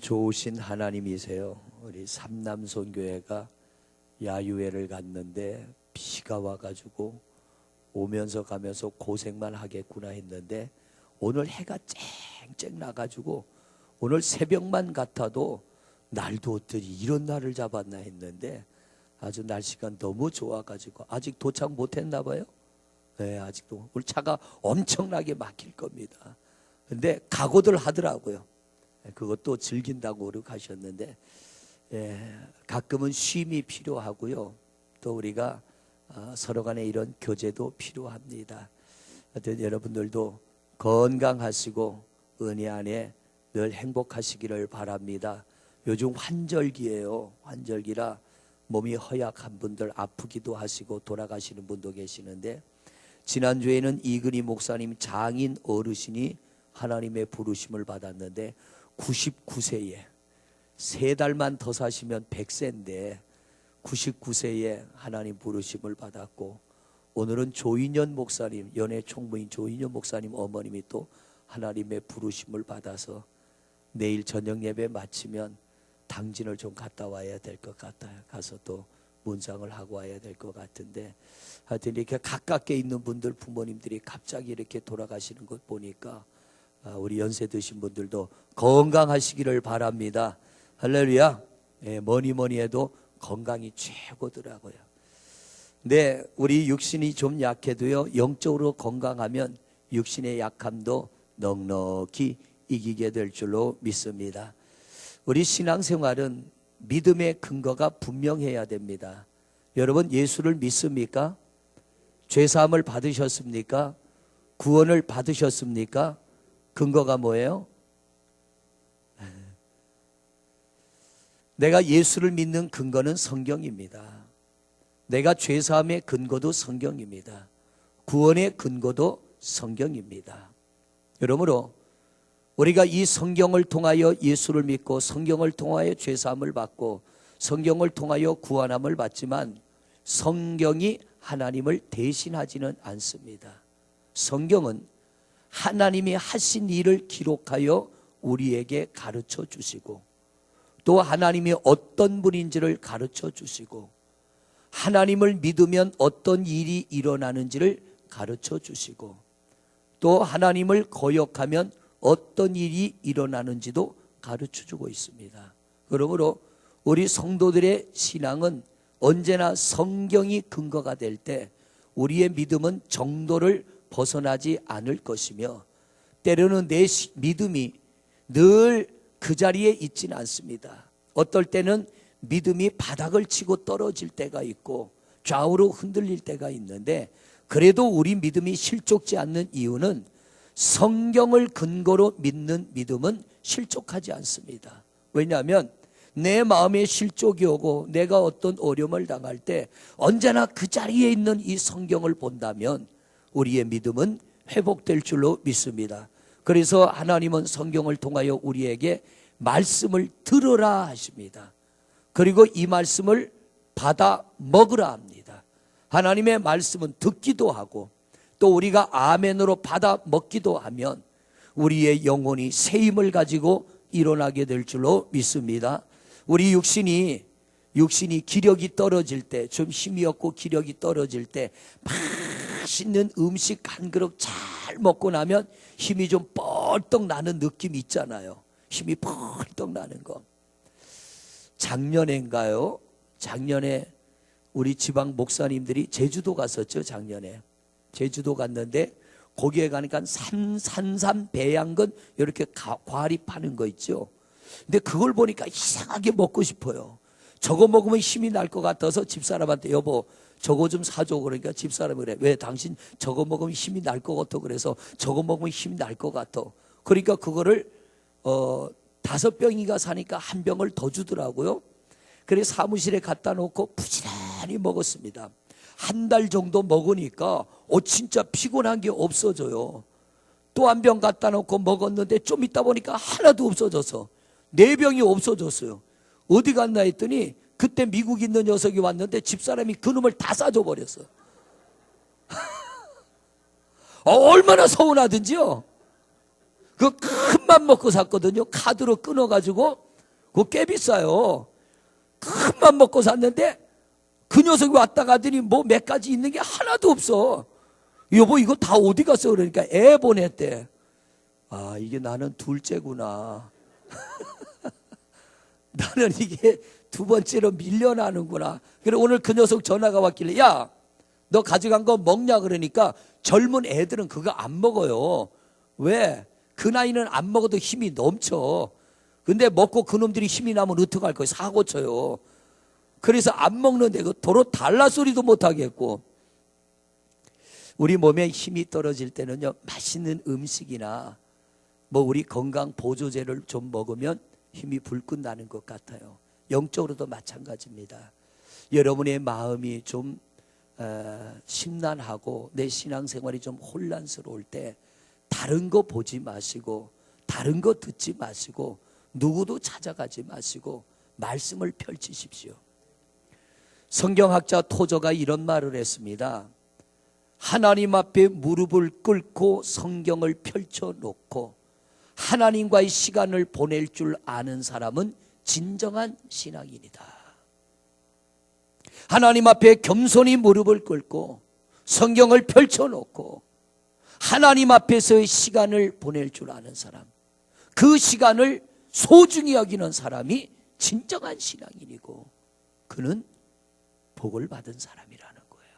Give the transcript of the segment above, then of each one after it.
좋으신 하나님이세요. 우리 삼남선교회가 야유회를 갔는데 비가 와가지고 오면서 가면서 고생만 하겠구나 했는데 오늘 해가 쨍쨍 나가지고 오늘 새벽만 같아도 날도 어떻게 이런 날을 잡았나 했는데 아주 날씨가 너무 좋아가지고 아직 도착 못했나 봐요. 네, 아직도 우리 차가 엄청나게 막힐 겁니다. 근데 각오들 하더라고요. 그것도 즐긴다고 그러셨는데 가끔은 쉼이 필요하고요. 또 우리가 서로 간에 이런 교제도 필요합니다. 하여튼 여러분들도 건강하시고 은혜 안에 늘 행복하시기를 바랍니다. 요즘 환절기예요. 환절기라 몸이 허약한 분들 아프기도 하시고 돌아가시는 분도 계시는데 지난주에는 이근희 목사님 장인 어르신이 하나님의 부르심을 받았는데 99세에 3달만 더 사시면 100세인데 99세에 하나님 부르심을 받았고 오늘은 조인현 목사님 연예 총무인 조인현 목사님 어머님이 또 하나님의 부르심을 받아서 내일 저녁 예배 마치면 당진을 좀 갔다 와야 될 것 같아요. 가서 또 문상을 하고 와야 될 것 같은데 하여튼 이렇게 가깝게 있는 분들 부모님들이 갑자기 이렇게 돌아가시는 것 보니까 우리 연세 드신 분들도 건강하시기를 바랍니다. 할렐루야. 뭐니 해도 건강이 최고더라고요. 네, 우리 육신이 좀 약해도요 영적으로 건강하면 육신의 약함도 넉넉히 이기게 될 줄로 믿습니다. 우리 신앙생활은 믿음의 근거가 분명해야 됩니다. 여러분 예수를 믿습니까? 죄사함을 받으셨습니까? 구원을 받으셨습니까? 근거가 뭐예요? 내가 예수를 믿는 근거는 성경입니다. 내가 죄사함의 근거도 성경입니다. 구원의 근거도 성경입니다. 그러므로 우리가 이 성경을 통하여 예수를 믿고 성경을 통하여 죄사함을 받고 성경을 통하여 구원함을 받지만 성경이 하나님을 대신하지는 않습니다. 성경은 하나님이 하신 일을 기록하여 우리에게 가르쳐 주시고 또 하나님이 어떤 분인지를 가르쳐 주시고 하나님을 믿으면 어떤 일이 일어나는지를 가르쳐 주시고 또 하나님을 거역하면 어떤 일이 일어나는지도 가르쳐 주고 있습니다. 그러므로 우리 성도들의 신앙은 언제나 성경이 근거가 될 때 우리의 믿음은 정도를 벗어나지 않을 것이며 때로는 내 믿음이 늘 그 자리에 있지는 않습니다. 어떨 때는 믿음이 바닥을 치고 떨어질 때가 있고 좌우로 흔들릴 때가 있는데 그래도 우리 믿음이 실족지 않는 이유는 성경을 근거로 믿는 믿음은 실족하지 않습니다. 왜냐하면 내 마음에 실족이 오고 내가 어떤 어려움을 당할 때 언제나 그 자리에 있는 이 성경을 본다면 우리의 믿음은 회복될 줄로 믿습니다. 그래서 하나님은 성경을 통하여 우리에게 말씀을 들으라 하십니다. 그리고 이 말씀을 받아 먹으라 합니다. 하나님의 말씀은 듣기도 하고 또 우리가 아멘으로 받아 먹기도 하면 우리의 영혼이 새 힘을 가지고 일어나게 될 줄로 믿습니다. 우리 육신이 기력이 떨어질 때 좀 힘이 없고 기력이 떨어질 때 맛있는 음식 한 그릇 잘 먹고 나면 힘이 좀 뻘떡 나는 느낌 있잖아요. 힘이 뻘떡 나는 거. 작년인가요? 작년에 우리 지방 목사님들이 제주도 갔었죠. 작년에 제주도 갔는데 거기에 가니까 산삼 배양근 이렇게 과일이 파는 거 있죠. 근데 그걸 보니까 이상하게 먹고 싶어요. 저거 먹으면 힘이 날 것 같아서 집사람한테 여보 저거 좀 사줘. 그러니까 집사람이 그래. 왜 당신 저거 먹으면 힘이 날 것 같아. 그래서 저거 먹으면 힘이 날 것 같아. 그러니까 그거를 5병이가 사니까 1병을 더 주더라고요. 그래서 사무실에 갖다 놓고 부지런히 먹었습니다. 한 달 정도 먹으니까 진짜 피곤한 게 없어져요. 또 1병 갖다 놓고 먹었는데 좀 있다 보니까 하나도 없어져서 4병이 없어졌어요. 어디 갔나 했더니 그때 미국 있는 녀석이 왔는데 집사람이 그놈을 다 싸줘 버렸어. 얼마나 서운하든지요. 그 큰 맘 먹고 샀거든요. 카드로 끊어가지고 그거 꽤 비싸요. 큰맘 먹고 샀는데 그 녀석이 왔다 가더니 뭐 몇 가지 있는 게 하나도 없어. 여보 이거 다 어디 갔어? 그러니까 애 보냈대. 아 이게 나는 둘째구나. 나는 이게 두 번째로 밀려나는구나. 그래 오늘 그 녀석 전화가 왔길래 야 너 가져간 거 먹냐 그러니까 젊은 애들은 그거 안 먹어요. 왜? 그 나이는 안 먹어도 힘이 넘쳐. 근데 먹고 그놈들이 힘이 나면 어떡할 거예요? 사고 쳐요. 그래서 안 먹는데 그 도로 달라 소리도 못 하겠고. 우리 몸에 힘이 떨어질 때는요 맛있는 음식이나 뭐 우리 건강 보조제를 좀 먹으면 힘이 불끈 나는 것 같아요. 영적으로도 마찬가지입니다. 여러분의 마음이 좀 심란하고 내 신앙생활이 좀 혼란스러울 때 다른 거 보지 마시고 다른 거 듣지 마시고 누구도 찾아가지 마시고 말씀을 펼치십시오. 성경학자 토저가 이런 말을 했습니다. 하나님 앞에 무릎을 꿇고 성경을 펼쳐놓고 하나님과의 시간을 보낼 줄 아는 사람은 진정한 신앙인이다. 하나님 앞에 겸손히 무릎을 꿇고 성경을 펼쳐놓고 하나님 앞에서의 시간을 보낼 줄 아는 사람, 그 시간을 소중히 여기는 사람이 진정한 신앙인이고 그는 복을 받은 사람이라는 거예요.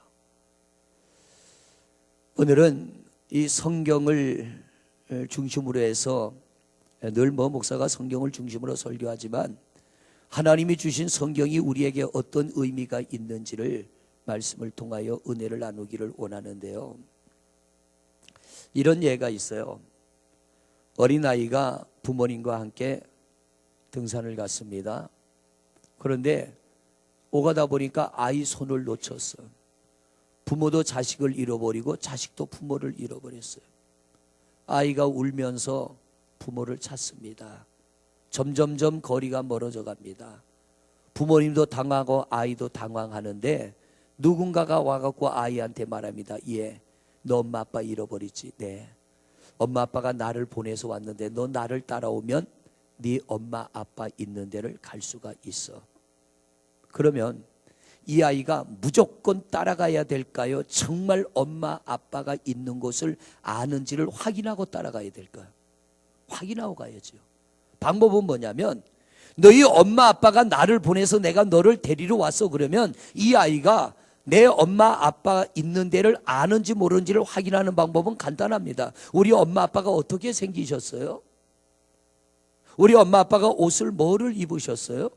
오늘은 이 성경을 중심으로 해서 늘 목사가 성경을 중심으로 설교하지만 하나님이 주신 성경이 우리에게 어떤 의미가 있는지를 말씀을 통하여 은혜를 나누기를 원하는데요. 이런 예가 있어요. 어린아이가 부모님과 함께 등산을 갔습니다. 그런데 오가다 보니까 아이 손을 놓쳤어. 부모도 자식을 잃어버리고 자식도 부모를 잃어버렸어요. 아이가 울면서 부모를 찾습니다. 점점점 거리가 멀어져 갑니다. 부모님도 당하고 아이도 당황하는데 누군가가 와갖고 아이한테 말합니다. 예, 너 엄마 아빠 잃어버리지. 네, 엄마 아빠가 나를 보내서 왔는데 너 나를 따라오면 네 엄마 아빠 있는 데를 갈 수가 있어. 그러면 이 아이가 무조건 따라가야 될까요? 정말 엄마 아빠가 있는 곳을 아는지를 확인하고 따라가야 될까요? 확인하고 가야죠. 방법은 뭐냐면 너희 엄마 아빠가 나를 보내서 내가 너를 데리러 왔어. 그러면 이 아이가 내 엄마 아빠 있는 데를 아는지 모르는지를 확인하는 방법은 간단합니다. 우리 엄마 아빠가 어떻게 생기셨어요? 우리 엄마 아빠가 옷을 뭐를 입으셨어요?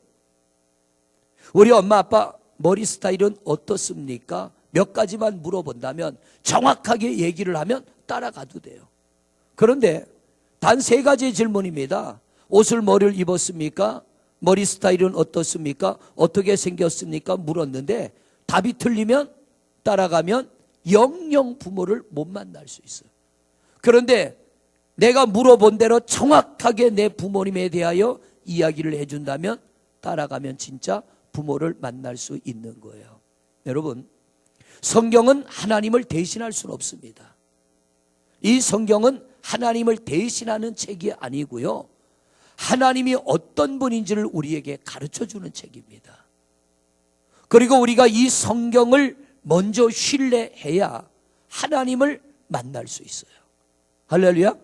우리 엄마 아빠 머리 스타일은 어떻습니까? 몇 가지만 물어본다면 정확하게 얘기를 하면 따라가도 돼요. 그런데 단 3가지의 질문입니다. 옷을 뭐를 입었습니까? 머리 스타일은 어떻습니까? 어떻게 생겼습니까? 물었는데 답이 틀리면 따라가면 영영 부모를 못 만날 수 있어요. 그런데 내가 물어본 대로 정확하게 내 부모님에 대하여 이야기를 해준다면 따라가면 진짜 부모를 만날 수 있는 거예요. 여러분, 성경은 하나님을 대신할 수는 없습니다. 이 성경은 하나님을 대신하는 책이 아니고요, 하나님이 어떤 분인지를 우리에게 가르쳐주는 책입니다. 그리고 우리가 이 성경을 먼저 신뢰해야 하나님을 만날 수 있어요. 할렐루야.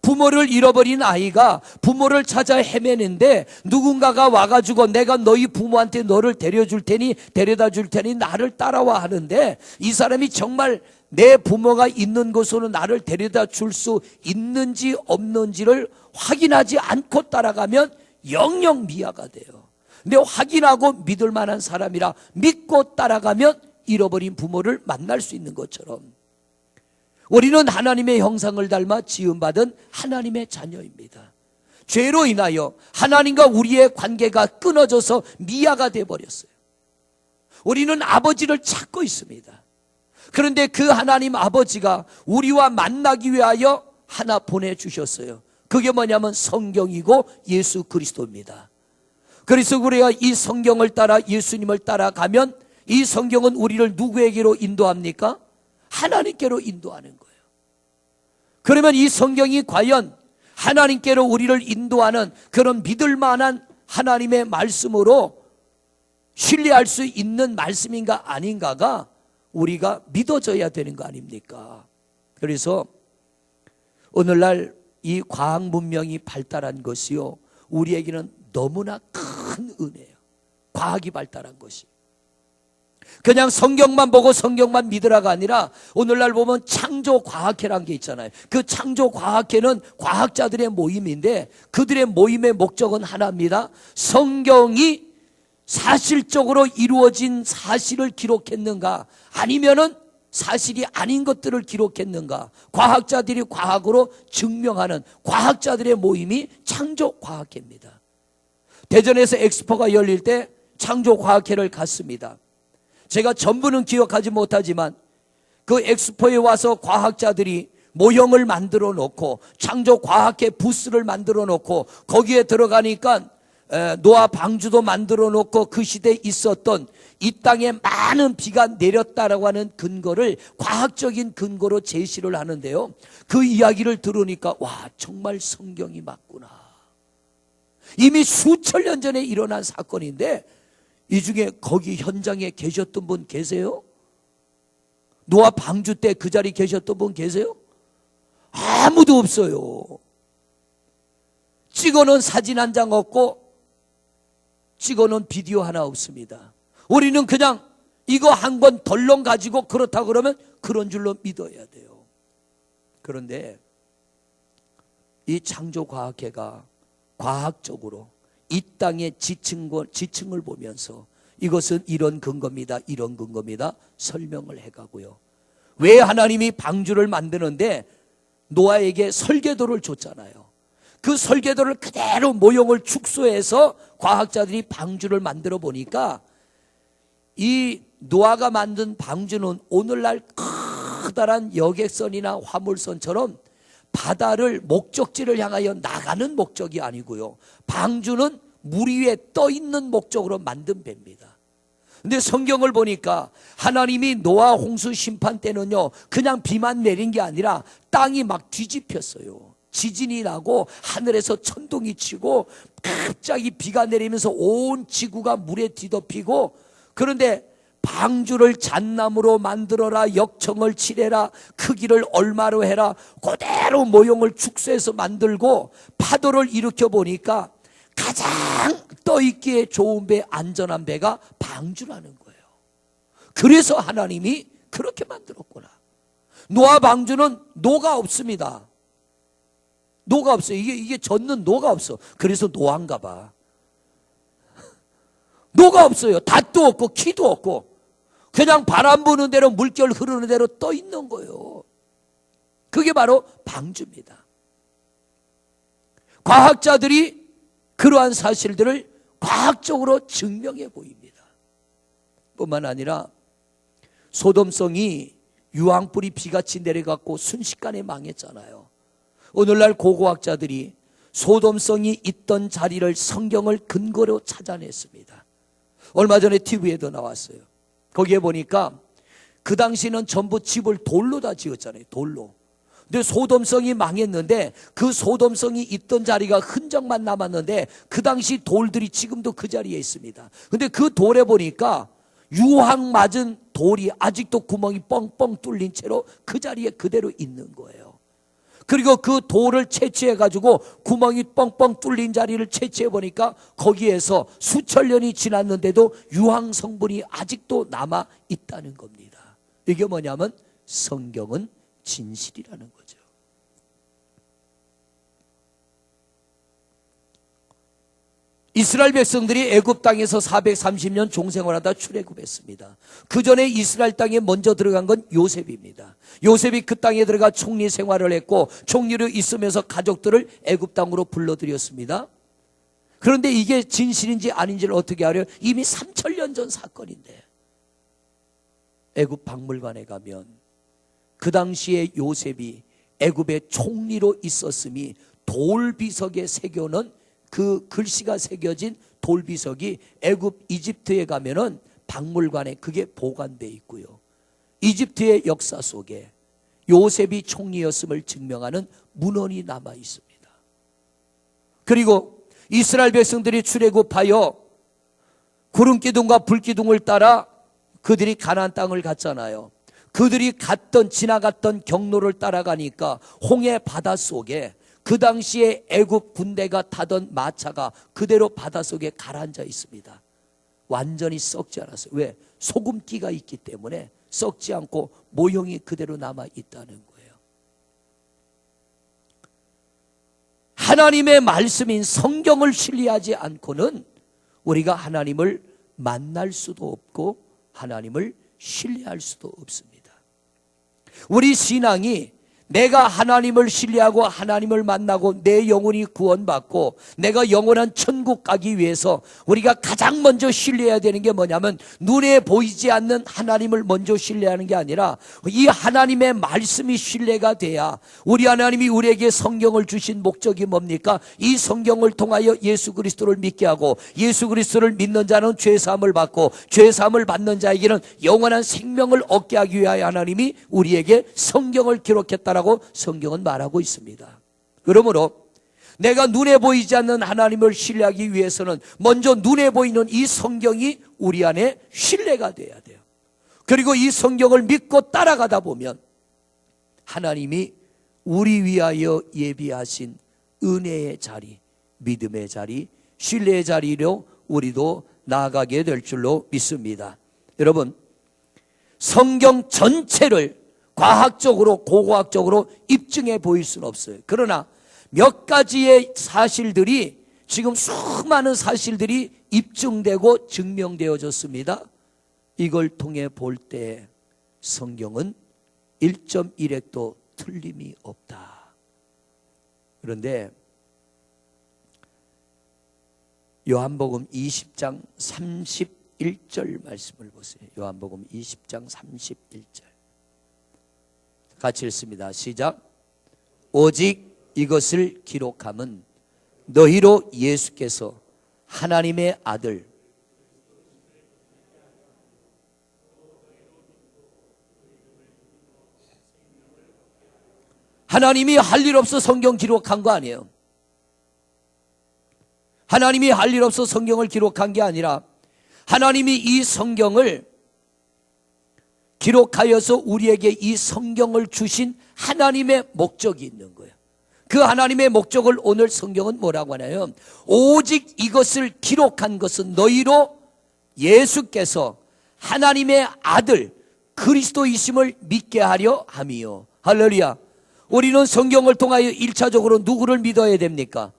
부모를 잃어버린 아이가 부모를 찾아 헤매는데 누군가가 와가지고 내가 너희 부모한테 너를 데려줄 테니 데려다 줄 테니 나를 따라와 하는데 이 사람이 정말 내 부모가 있는 곳으로 나를 데려다 줄 수 있는지 없는지를 확인하지 않고 따라가면 영영 미아가 돼요. 근데 확인하고 믿을 만한 사람이라 믿고 따라가면 잃어버린 부모를 만날 수 있는 것처럼 우리는 하나님의 형상을 닮아 지음받은 하나님의 자녀입니다. 죄로 인하여 하나님과 우리의 관계가 끊어져서 미아가 되어버렸어요. 우리는 아버지를 찾고 있습니다. 그런데 그 하나님 아버지가 우리와 만나기 위하여 하나 보내주셨어요. 그게 뭐냐면 성경이고 예수 그리스도입니다. 그래서 우리가 이 성경을 따라 예수님을 따라가면 이 성경은 우리를 누구에게로 인도합니까? 하나님께로 인도하는 거예요. 그러면 이 성경이 과연 하나님께로 우리를 인도하는 그런 믿을 만한 하나님의 말씀으로 신뢰할 수 있는 말씀인가 아닌가가 우리가 믿어져야 되는 거 아닙니까? 그래서 오늘날 이 과학 문명이 발달한 것이요, 우리에게는 너무나 큰 은혜예요. 과학이 발달한 것이. 그냥 성경만 보고 성경만 믿으라가 아니라 오늘날 보면 창조과학회라는 게 있잖아요. 그 창조과학회는 과학자들의 모임인데 그들의 모임의 목적은 하나입니다. 성경이 사실적으로 이루어진 사실을 기록했는가, 아니면은 사실이 아닌 것들을 기록했는가, 과학자들이 과학으로 증명하는 과학자들의 모임이 창조과학회입니다. 대전에서 엑스포가 열릴 때 창조과학회를 갔습니다. 제가 전부는 기억하지 못하지만 그 엑스포에 와서 과학자들이 모형을 만들어 놓고 창조과학회 부스를 만들어 놓고 거기에 들어가니까 노아 방주도 만들어 놓고 그 시대에 있었던 이 땅에 많은 비가 내렸다라고 하는 근거를 과학적인 근거로 제시를 하는데요, 그 이야기를 들으니까 와, 정말 성경이 맞구나. 이미 수천 년 전에 일어난 사건인데 이 중에 거기 현장에 계셨던 분 계세요? 노아 방주 때 그 자리 계셨던 분 계세요? 아무도 없어요. 찍어놓은 사진 한 장 없고 찍어놓은 비디오 하나 없습니다. 우리는 그냥 이거 한 권 덜렁 가지고 그렇다 그러면 그런 줄로 믿어야 돼요. 그런데 이 창조과학회가 과학적으로 이 땅의 지층을 보면서 이것은 이런 근거입니다, 이런 근거입니다 설명을 해가고요. 왜 하나님이 방주를 만드는데 노아에게 설계도를 줬잖아요. 그 설계도를 그대로 모형을 축소해서 과학자들이 방주를 만들어 보니까 이 노아가 만든 방주는 오늘날 커다란 여객선이나 화물선처럼 바다를 목적지를 향하여 나가는 목적이 아니고요, 방주는 물 위에 떠 있는 목적으로 만든 배입니다. 근데 성경을 보니까 하나님이 노아 홍수 심판 때는요, 그냥 비만 내린 게 아니라 땅이 막 뒤집혔어요. 지진이 나고 하늘에서 천둥이 치고 갑자기 비가 내리면서 온 지구가 물에 뒤덮이고, 그런데 방주를 잣나무로 만들어라, 역청을 칠해라, 크기를 얼마로 해라, 그대로 모형을 축소해서 만들고 파도를 일으켜 보니까 가장 떠있기에 좋은 배, 안전한 배가 방주라는 거예요. 그래서 하나님이 그렇게 만들었구나. 노아 방주는 노가 없습니다. 노가 없어요. 이게 젖는 노가 없어. 그래서 노아인가 봐. 노가 없어요. 닷도 없고 키도 없고 그냥 바람 부는 대로 물결 흐르는 대로 떠 있는 거예요. 그게 바로 방주입니다. 과학자들이 그러한 사실들을 과학적으로 증명해 보입니다. 뿐만 아니라 소돔성이 유황불이 비같이 내려갖고 순식간에 망했잖아요. 오늘날 고고학자들이 소돔성이 있던 자리를 성경을 근거로 찾아냈습니다. 얼마 전에 TV에도 나왔어요. 거기에 보니까 그 당시는 전부 집을 돌로 다 지었잖아요. 돌로. 근데 소돔성이 망했는데 그 소돔성이 있던 자리가 흔적만 남았는데 그 당시 돌들이 지금도 그 자리에 있습니다. 근데 그 돌에 보니까 유황 맞은 돌이 아직도 구멍이 뻥뻥 뚫린 채로 그 자리에 그대로 있는 거예요. 그리고 그 돌을 채취해 가지고 구멍이 뻥뻥 뚫린 자리를 채취해 보니까 거기에서 수천 년이 지났는데도 유황 성분이 아직도 남아 있다는 겁니다. 이게 뭐냐면 성경은 진실이라는 거죠. 이스라엘 백성들이 애굽 땅에서 430년 종생활하다 출애굽했습니다. 그 전에 이스라엘 땅에 먼저 들어간 건 요셉입니다. 요셉이 그 땅에 들어가 총리 생활을 했고 총리로 있으면서 가족들을 애굽 땅으로 불러들였습니다. 그런데 이게 진실인지 아닌지를 어떻게 알아요? 이미 3000년 전 사건인데 애굽 박물관에 가면 그 당시에 요셉이 애굽의 총리로 있었음이 돌비석에 새겨놓은 그 글씨가 새겨진 돌비석이 애굽 이집트에 가면은 박물관에 그게 보관되어 있고요. 이집트의 역사 속에 요셉이 총리였음을 증명하는 문헌이 남아 있습니다. 그리고 이스라엘 백성들이 출애굽하여 구름기둥과 불기둥을 따라 그들이 가나안 땅을 갔잖아요. 그들이 지나갔던 경로를 따라가니까 홍해 바다 속에 그 당시에 애굽 군대가 타던 마차가 그대로 바닷속에 가라앉아 있습니다. 완전히 썩지 않았어요. 왜? 소금기가 있기 때문에 썩지 않고 모형이 그대로 남아 있다는 거예요. 하나님의 말씀인 성경을 신뢰하지 않고는 우리가 하나님을 만날 수도 없고 하나님을 신뢰할 수도 없습니다. 우리 신앙이 내가 하나님을 신뢰하고 하나님을 만나고 내 영혼이 구원받고 내가 영원한 천국 가기 위해서 우리가 가장 먼저 신뢰해야 되는 게 뭐냐면 눈에 보이지 않는 하나님을 먼저 신뢰하는 게 아니라 이 하나님의 말씀이 신뢰가 돼야 우리 하나님이 우리에게 성경을 주신 목적이 뭡니까? 이 성경을 통하여 예수 그리스도를 믿게 하고 예수 그리스도를 믿는 자는 죄사함을 받고 죄사함을 받는 자에게는 영원한 생명을 얻게 하기 위하여 하나님이 우리에게 성경을 기록했다 라고 성경은 말하고 있습니다. 그러므로 내가 눈에 보이지 않는 하나님을 신뢰하기 위해서는 먼저 눈에 보이는 이 성경이 우리 안에 신뢰가 돼야 돼요. 그리고 이 성경을 믿고 따라가다 보면 하나님이 우리 위하여 예비하신 은혜의 자리, 믿음의 자리, 신뢰의 자리로 우리도 나아가게 될 줄로 믿습니다. 여러분, 성경 전체를 과학적으로 고고학적으로 입증해 보일 수는 없어요. 그러나 몇 가지의 사실들이 지금 수많은 사실들이 입증되고 증명되어졌습니다. 이걸 통해 볼 때 성경은 1.1핵도 틀림이 없다. 그런데 요한복음 20장 31절 말씀을 보세요. 요한복음 20장 31절 같이 읽습니다. 시작. 오직 이것을 기록함은 너희로 예수께서 하나님의 아들 하나님이 할 일 없어 성경 기록한 거 아니에요. 하나님이 할 일 없어 성경을 기록한 게 아니라 하나님이 이 성경을 기록하여서 우리에게 이 성경을 주신 하나님의 목적이 있는 거예요. 그 하나님의 목적을 오늘 성경은 뭐라고 하나요? 오직 이것을 기록한 것은 너희로 예수께서 하나님의 아들 그리스도이심을 믿게 하려 함이요. 할렐루야. 우리는 성경을 통하여 1차적으로 누구를 믿어야 됩니까?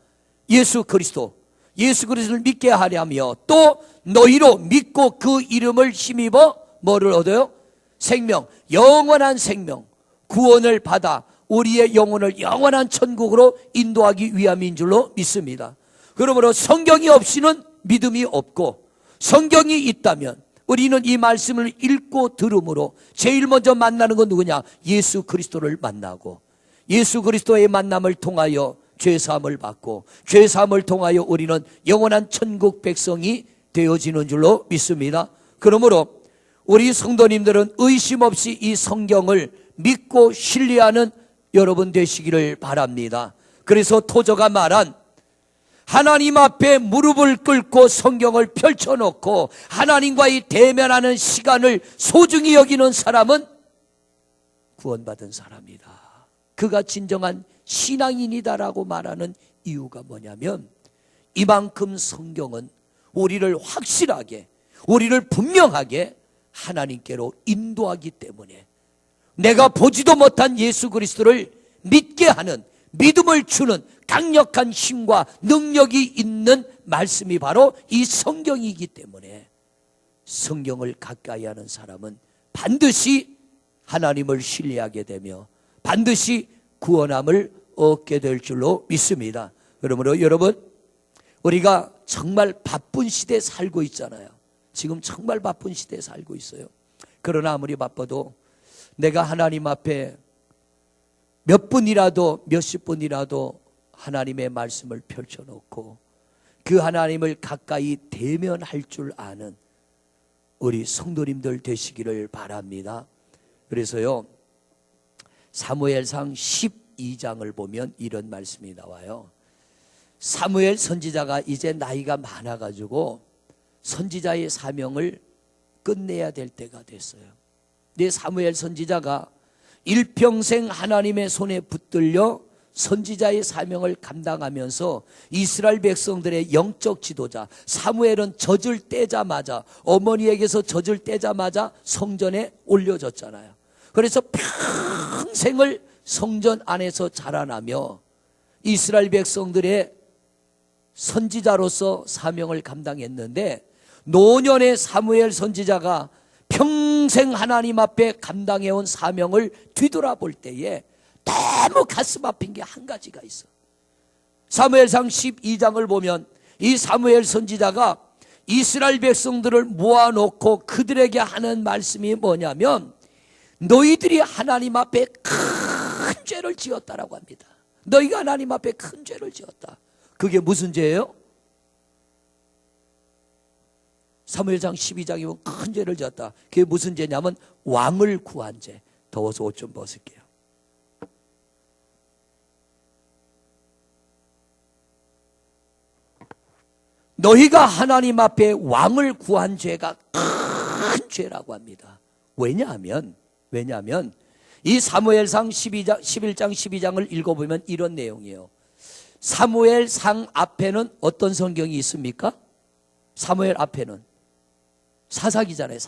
예수 그리스도. 예수 그리스도를 믿게 하려며 또 너희로 믿고 그 이름을 힘입어 뭐를 얻어요? 생명, 영원한 생명, 구원을 받아 우리의 영혼을 영원한 천국으로 인도하기 위함인 줄로 믿습니다. 그러므로 성경이 없이는 믿음이 없고 성경이 있다면 우리는 이 말씀을 읽고 들음으로 제일 먼저 만나는 건 누구냐? 예수 그리스도를 만나고 예수 그리스도의 만남을 통하여 죄사함을 받고 죄사함을 통하여 우리는 영원한 천국 백성이 되어지는 줄로 믿습니다. 그러므로 우리 성도님들은 의심 없이 이 성경을 믿고 신뢰하는 여러분 되시기를 바랍니다. 그래서 토저가 말한 하나님 앞에 무릎을 꿇고 성경을 펼쳐놓고 하나님과의 대면하는 시간을 소중히 여기는 사람은 구원받은 사람이다. 그가 진정한 신앙인이다라고 말하는 이유가 뭐냐면 이만큼 성경은 우리를 확실하게 우리를 분명하게 하나님께로 인도하기 때문에 내가 보지도 못한 예수 그리스도를 믿게 하는 믿음을 주는 강력한 힘과 능력이 있는 말씀이 바로 이 성경이기 때문에 성경을 가까이 하는 사람은 반드시 하나님을 신뢰하게 되며 반드시 구원함을 얻게 될 줄로 믿습니다. 그러므로 여러분 우리가 정말 바쁜 시대에 살고 있잖아요. 지금 정말 바쁜 시대에 살고 있어요. 그러나 아무리 바빠도 내가 하나님 앞에 몇 분이라도 몇십 분이라도 하나님의 말씀을 펼쳐놓고 그 하나님을 가까이 대면할 줄 아는 우리 성도님들 되시기를 바랍니다. 그래서요 사무엘상 12장을 보면 이런 말씀이 나와요. 사무엘 선지자가 이제 나이가 많아가지고 선지자의 사명을 끝내야 될 때가 됐어요. 근데 사무엘 선지자가 일평생 하나님의 손에 붙들려 선지자의 사명을 감당하면서 이스라엘 백성들의 영적 지도자, 사무엘은 젖을 떼자마자, 어머니에게서 젖을 떼자마자 성전에 올려졌잖아요. 그래서 평생을 성전 안에서 자라나며 이스라엘 백성들의 선지자로서 사명을 감당했는데, 노년의 사무엘 선지자가 평생 하나님 앞에 감당해온 사명을 뒤돌아볼 때에 너무 가슴 아픈 게 한 가지가 있어. 사무엘상 12장을 보면 이 사무엘 선지자가 이스라엘 백성들을 모아놓고 그들에게 하는 말씀이 뭐냐면, 너희들이 하나님 앞에 큰 죄를 지었다라고 합니다. 너희가 하나님 앞에 큰 죄를 지었다. 그게 무슨 죄예요? 사무엘상 12장에 보면 큰 죄를 지었다. 그게 무슨 죄냐면 왕을 구한 죄. 더워서 옷 좀 벗을게요. 너희가 하나님 앞에 왕을 구한 죄가 큰 죄라고 합니다. 왜냐하면 이 사무엘상 11장 12장을 읽어보면 이런 내용이에요. 사무엘상 앞에는 어떤 성경이 있습니까? 사무엘 앞에는 사사기잖아요.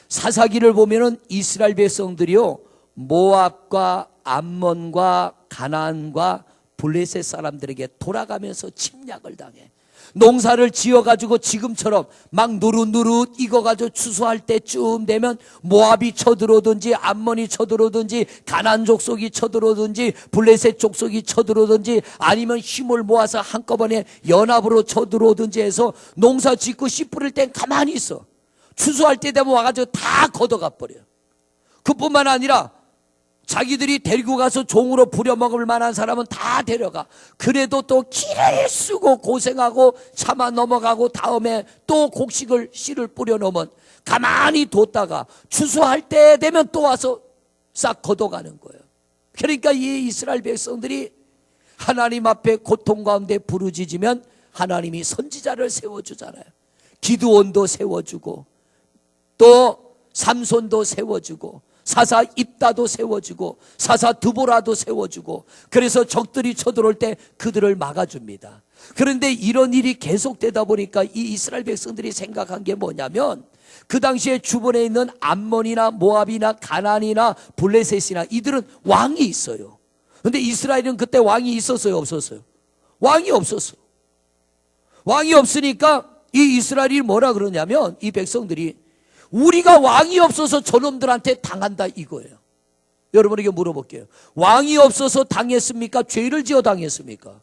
사사기를 보면은 이스라엘 백성들이요, 모압과 암몬과 가나안과 블레셋 사람들에게 돌아가면서 침략을 당해. 농사를 지어가지고 지금처럼 막 노릇노릇 익어가지고 추수할 때쯤 되면 모압이 쳐들어오든지 암몬이 쳐들어오든지 가나안 족속이 쳐들어오든지 블레셋 족속이 쳐들어오든지 아니면 힘을 모아서 한꺼번에 연합으로 쳐들어오든지 해서 농사 짓고 씨 뿌릴 땐 가만히 있어. 추수할 때 되면 와가지고 다 걷어가 버려요. 그뿐만 아니라 자기들이 데리고 가서 종으로 부려먹을 만한 사람은 다 데려가. 그래도 또 길을 쓰고 고생하고 참아 넘어가고 다음에 또 곡식을 씨를 뿌려놓으면 가만히 뒀다가 추수할 때 되면 또 와서 싹 걷어가는 거예요. 그러니까 이 이스라엘 백성들이 하나님 앞에 고통 가운데 부르짖으면 하나님이 선지자를 세워주잖아요. 기드온도 세워주고 또 삼손도 세워주고 사사 입다도 세워주고 사사 드보라도 세워주고, 그래서 적들이 쳐들어올 때 그들을 막아줍니다. 그런데 이런 일이 계속되다 보니까 이 이스라엘 백성들이 생각한 게 뭐냐면, 그 당시에 주변에 있는 암몬이나 모압이나 가나안이나 블레셋이나 이들은 왕이 있어요. 그런데 이스라엘은 그때 왕이 있었어요, 없었어요? 왕이 없었어. 왕이 없으니까 이 이스라엘이 뭐라 그러냐면, 이 백성들이 우리가 왕이 없어서 저놈들한테 당한다 이거예요. 여러분에게 물어볼게요. 왕이 없어서 당했습니까? 죄를 지어 당했습니까?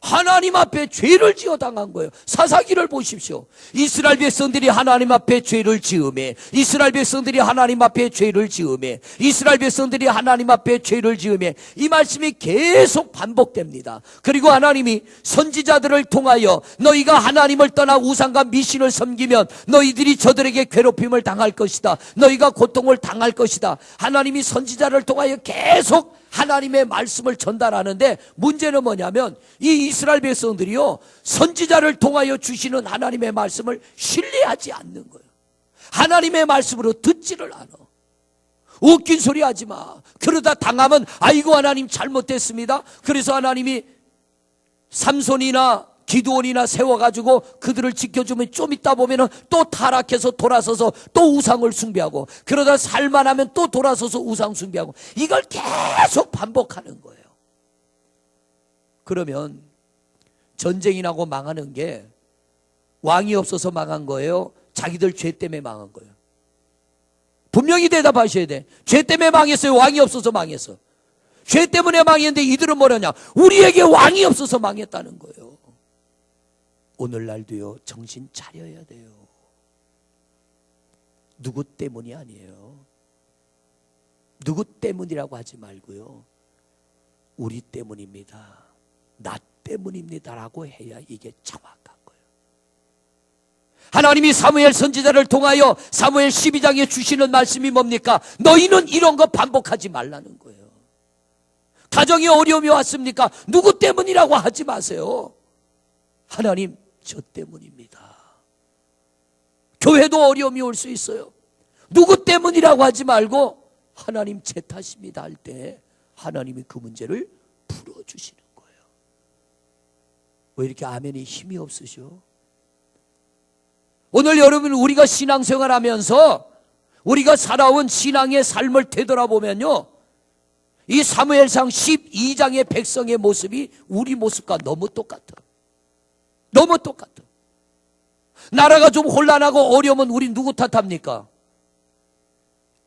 하나님 앞에 죄를 지어 당한 거예요. 사사기를 보십시오. 이스라엘 백성들이 하나님 앞에 죄를 지으매, 이스라엘 백성들이 하나님 앞에 죄를 지으매, 이스라엘 백성들이 하나님 앞에 죄를 지으매, 이 말씀이 계속 반복됩니다. 그리고 하나님이 선지자들을 통하여 너희가 하나님을 떠나 우상과 미신을 섬기면 너희들이 저들에게 괴롭힘을 당할 것이다, 너희가 고통을 당할 것이다. 하나님이 선지자를 통하여 계속 하나님의 말씀을 전달하는데, 문제는 뭐냐면 이 이스라엘 백성들이요, 선지자를 통하여 주시는 하나님의 말씀을 신뢰하지 않는 거예요. 하나님의 말씀으로 듣지를 않아. 웃긴 소리 하지 마. 그러다 당하면 아이고 하나님 잘못됐습니다. 그래서 하나님이 삼손이나 기드온이나 세워가지고 그들을 지켜주면 좀 있다 보면은 또 타락해서 돌아서서 또 우상을 숭배하고, 그러다 살만하면 또 돌아서서 우상 숭배하고, 이걸 계속 반복하는 거예요. 그러면 전쟁이 나고 망하는 게 왕이 없어서 망한 거예요? 자기들 죄 때문에 망한 거예요? 분명히 대답하셔야 돼. 죄 때문에 망했어요? 왕이 없어서 망했어? 죄 때문에 망했는데 이들은 뭐라냐? 우리에게 왕이 없어서 망했다는 거예요. 오늘날도요, 정신 차려야 돼요. 누구 때문이 아니에요. 누구 때문이라고 하지 말고요, 우리 때문입니다, 나 때문입니다라고 해야 이게 정확한 거예요. 하나님이 사무엘 선지자를 통하여 사무엘 12장에 주시는 말씀이 뭡니까? 너희는 이런 거 반복하지 말라는 거예요. 가정에 어려움이 왔습니까? 누구 때문이라고 하지 마세요. 하나님, 저 때문입니다. 교회도 어려움이 올 수 있어요. 누구 때문이라고 하지 말고 하나님 제 탓입니다 할 때 하나님이 그 문제를 풀어주시는 거예요. 왜 이렇게 아멘이 힘이 없으셔? 오늘 여러분, 우리가 신앙생활 하면서 우리가 살아온 신앙의 삶을 되돌아보면요, 이 사무엘상 12장의 백성의 모습이 우리 모습과 너무 똑같아. 너무 똑같아. 나라가 좀 혼란하고 어려우면 우리 누구 탓합니까?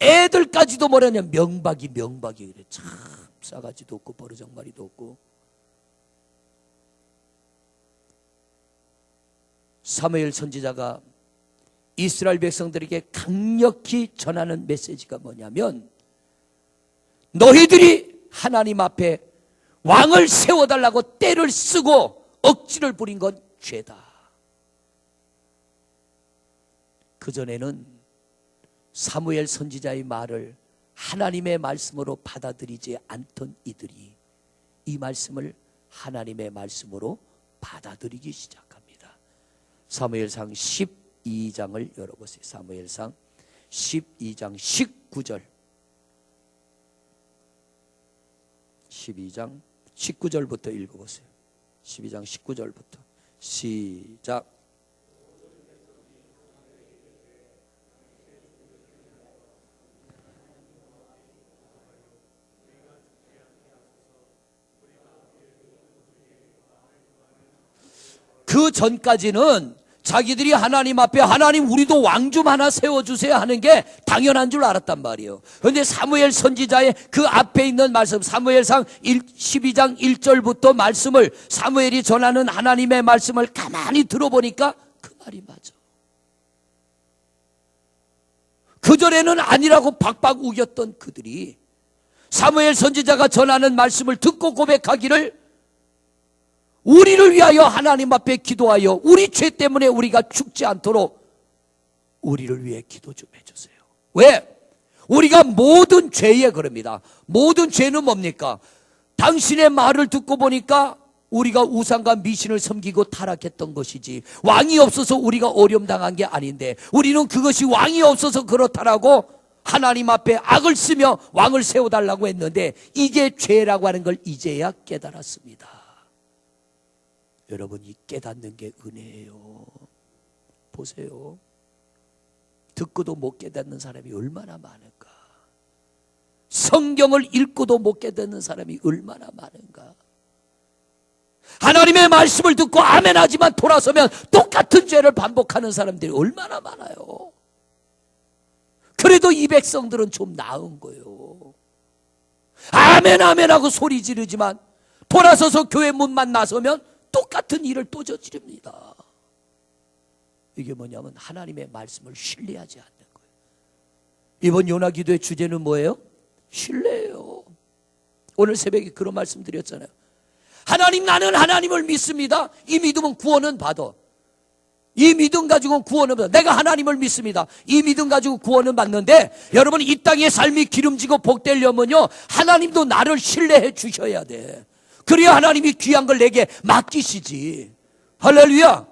애들까지도 뭐라냐, 명박이 그래. 참 싸가지도 없고 버르장머리도 없고. 사무엘 선지자가 이스라엘 백성들에게 강력히 전하는 메시지가 뭐냐면, 너희들이 하나님 앞에 왕을 세워달라고 때를 쓰고 억지를 부린 건 죄다. 그전에는 사무엘 선지자의 말을 하나님의 말씀으로 받아들이지 않던 이들이 이 말씀을 하나님의 말씀으로 받아들이기 시작합니다. 사무엘상 12장을 열어보세요. 사무엘상 12장 19절. 12장 19절부터 읽어보세요. 12장 19절부터 시작. 그 전까지는 자기들이 하나님 앞에 하나님 우리도 왕 좀 하나 세워주세요 하는 게 당연한 줄 알았단 말이에요. 그런데 사무엘 선지자의 그 앞에 있는 말씀, 사무엘상 12장 1절부터 말씀을 사무엘이 전하는 하나님의 말씀을 가만히 들어보니까 그 말이 맞아. 그전에는 아니라고 박박 우겼던 그들이 사무엘 선지자가 전하는 말씀을 듣고 고백하기를, 우리를 위하여 하나님 앞에 기도하여 우리 죄 때문에 우리가 죽지 않도록 우리를 위해 기도 좀 해주세요. 왜? 우리가 모든 죄에 그럽니다. 모든 죄는 뭡니까? 당신의 말을 듣고 보니까 우리가 우상과 미신을 섬기고 타락했던 것이지, 왕이 없어서 우리가 어려움 당한 게 아닌데, 우리는 그것이 왕이 없어서 그렇다라고 하나님 앞에 악을 쓰며 왕을 세워달라고 했는데, 이게 죄라고 하는 걸 이제야 깨달았습니다. 여러분, 이 깨닫는 게 은혜예요. 보세요. 듣고도 못 깨닫는 사람이 얼마나 많은가. 성경을 읽고도 못 깨닫는 사람이 얼마나 많은가. 하나님의 말씀을 듣고 아멘하지만 돌아서면 똑같은 죄를 반복하는 사람들이 얼마나 많아요. 그래도 이 백성들은 좀 나은 거예요. 아멘 아멘하고 소리 지르지만 돌아서서 교회 문만 나서면 똑같은 일을 또 저지릅니다. 이게 뭐냐면 하나님의 말씀을 신뢰하지 않는 거예요. 이번 요나 기도의 주제는 뭐예요? 신뢰예요. 오늘 새벽에 그런 말씀 드렸잖아요. 하나님, 나는 하나님을 믿습니다. 이 믿음은 구원은 받아. 이 믿음 가지고 구원은 받아. 내가 하나님을 믿습니다. 이 믿음 가지고 구원은 받는데, 여러분, 이 땅의 삶이 기름지고 복되려면요, 하나님도 나를 신뢰해 주셔야 돼. 그래야 하나님이 귀한 걸 내게 맡기시지. 할렐루야.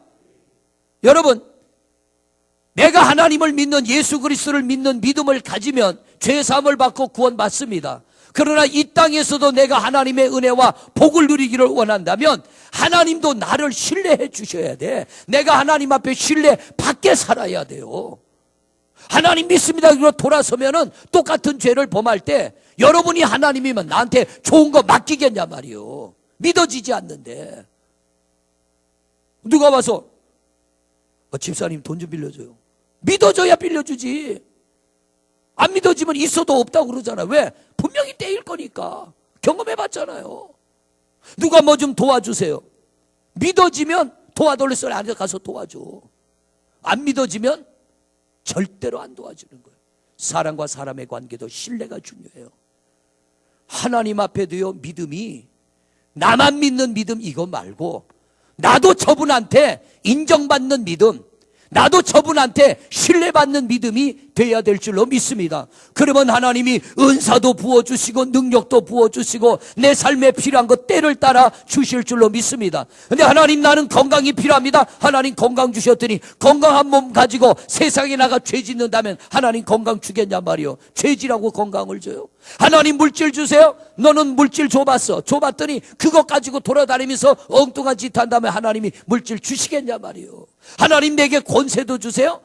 여러분, 내가 하나님을 믿는, 예수 그리스도를 믿는 믿음을 가지면 죄 사함을 받고 구원 받습니다. 그러나 이 땅에서도 내가 하나님의 은혜와 복을 누리기를 원한다면 하나님도 나를 신뢰해 주셔야 돼. 내가 하나님 앞에 신뢰 받게 살아야 돼요. 하나님 믿습니다 그러고 돌아서면은 똑같은 죄를 범할 때 여러분이 하나님이면 나한테 좋은 거 맡기겠냐 말이요. 믿어지지 않는데 누가 와서 집사님 돈 좀 빌려줘요. 믿어줘야 빌려주지. 안 믿어지면 있어도 없다고 그러잖아. 왜? 분명히 떼일 거니까. 경험해봤잖아요. 누가 뭐 좀 도와주세요. 믿어지면 도와달래 소리 안에 가서 도와줘. 안 믿어지면 절대로 안 도와주는 거예요. 사람과 사람의 관계도 신뢰가 중요해요. 하나님 앞에도요, 믿음이 나만 믿는 믿음 이거 말고 나도 저분한테 인정받는 믿음, 나도 저분한테 신뢰받는 믿음이 돼야 될 줄로 믿습니다. 그러면 하나님이 은사도 부어주시고 능력도 부어주시고 내 삶에 필요한 것 때를 따라 주실 줄로 믿습니다. 근데 하나님, 나는 건강이 필요합니다. 하나님 건강 주셨더니 건강한 몸 가지고 세상에 나가 죄 짓는다면 하나님 건강 주겠냐 말이요. 죄지라고 건강을 줘요? 하나님 물질 주세요. 너는 물질 줘봤더니 그것 가지고 돌아다니면서 엉뚱한 짓 한다면 하나님이 물질 주시겠냐 말이요. 하나님 내게 권세도 주세요.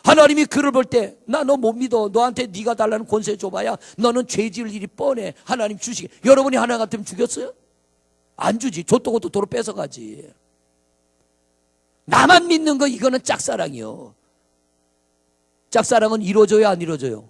하나님이 그를 볼 때 나 너 못 믿어. 너한테 네가 달라는 권세 줘봐야 너는 죄 지을 일이 뻔해. 하나님 주시게. 여러분이 하나 같으면 주겠어요? 안 주지. 줬던 것도 도로 뺏어가지. 나만 믿는 거, 이거는 짝사랑이요. 짝사랑은 이루어져요, 안 이루어져요?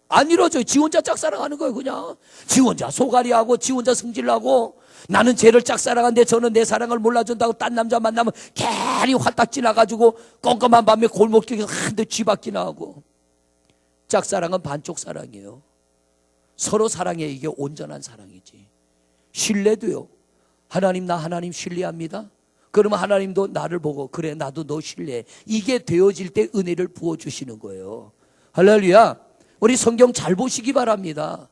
안 이루어져요. 지 혼자 짝사랑하는 거예요. 그냥 지 혼자 소갈이하고 지 혼자 승질나고, 나는 쟤를 짝사랑하는데 저는 내 사랑을 몰라준다고 딴 남자 만나면 괜히 화딱 지나가지고 껌껌한 밤에 골목길에서 한대 쥐박기나 하고. 짝사랑은 반쪽 사랑이에요. 서로 사랑해. 이게 온전한 사랑이지. 신뢰도요. 하나님, 나 하나님 신뢰합니다. 그러면 하나님도 나를 보고 그래 나도 너 신뢰해. 이게 되어질 때 은혜를 부어주시는 거예요. 할렐루야. 우리 성경 잘 보시기 바랍니다.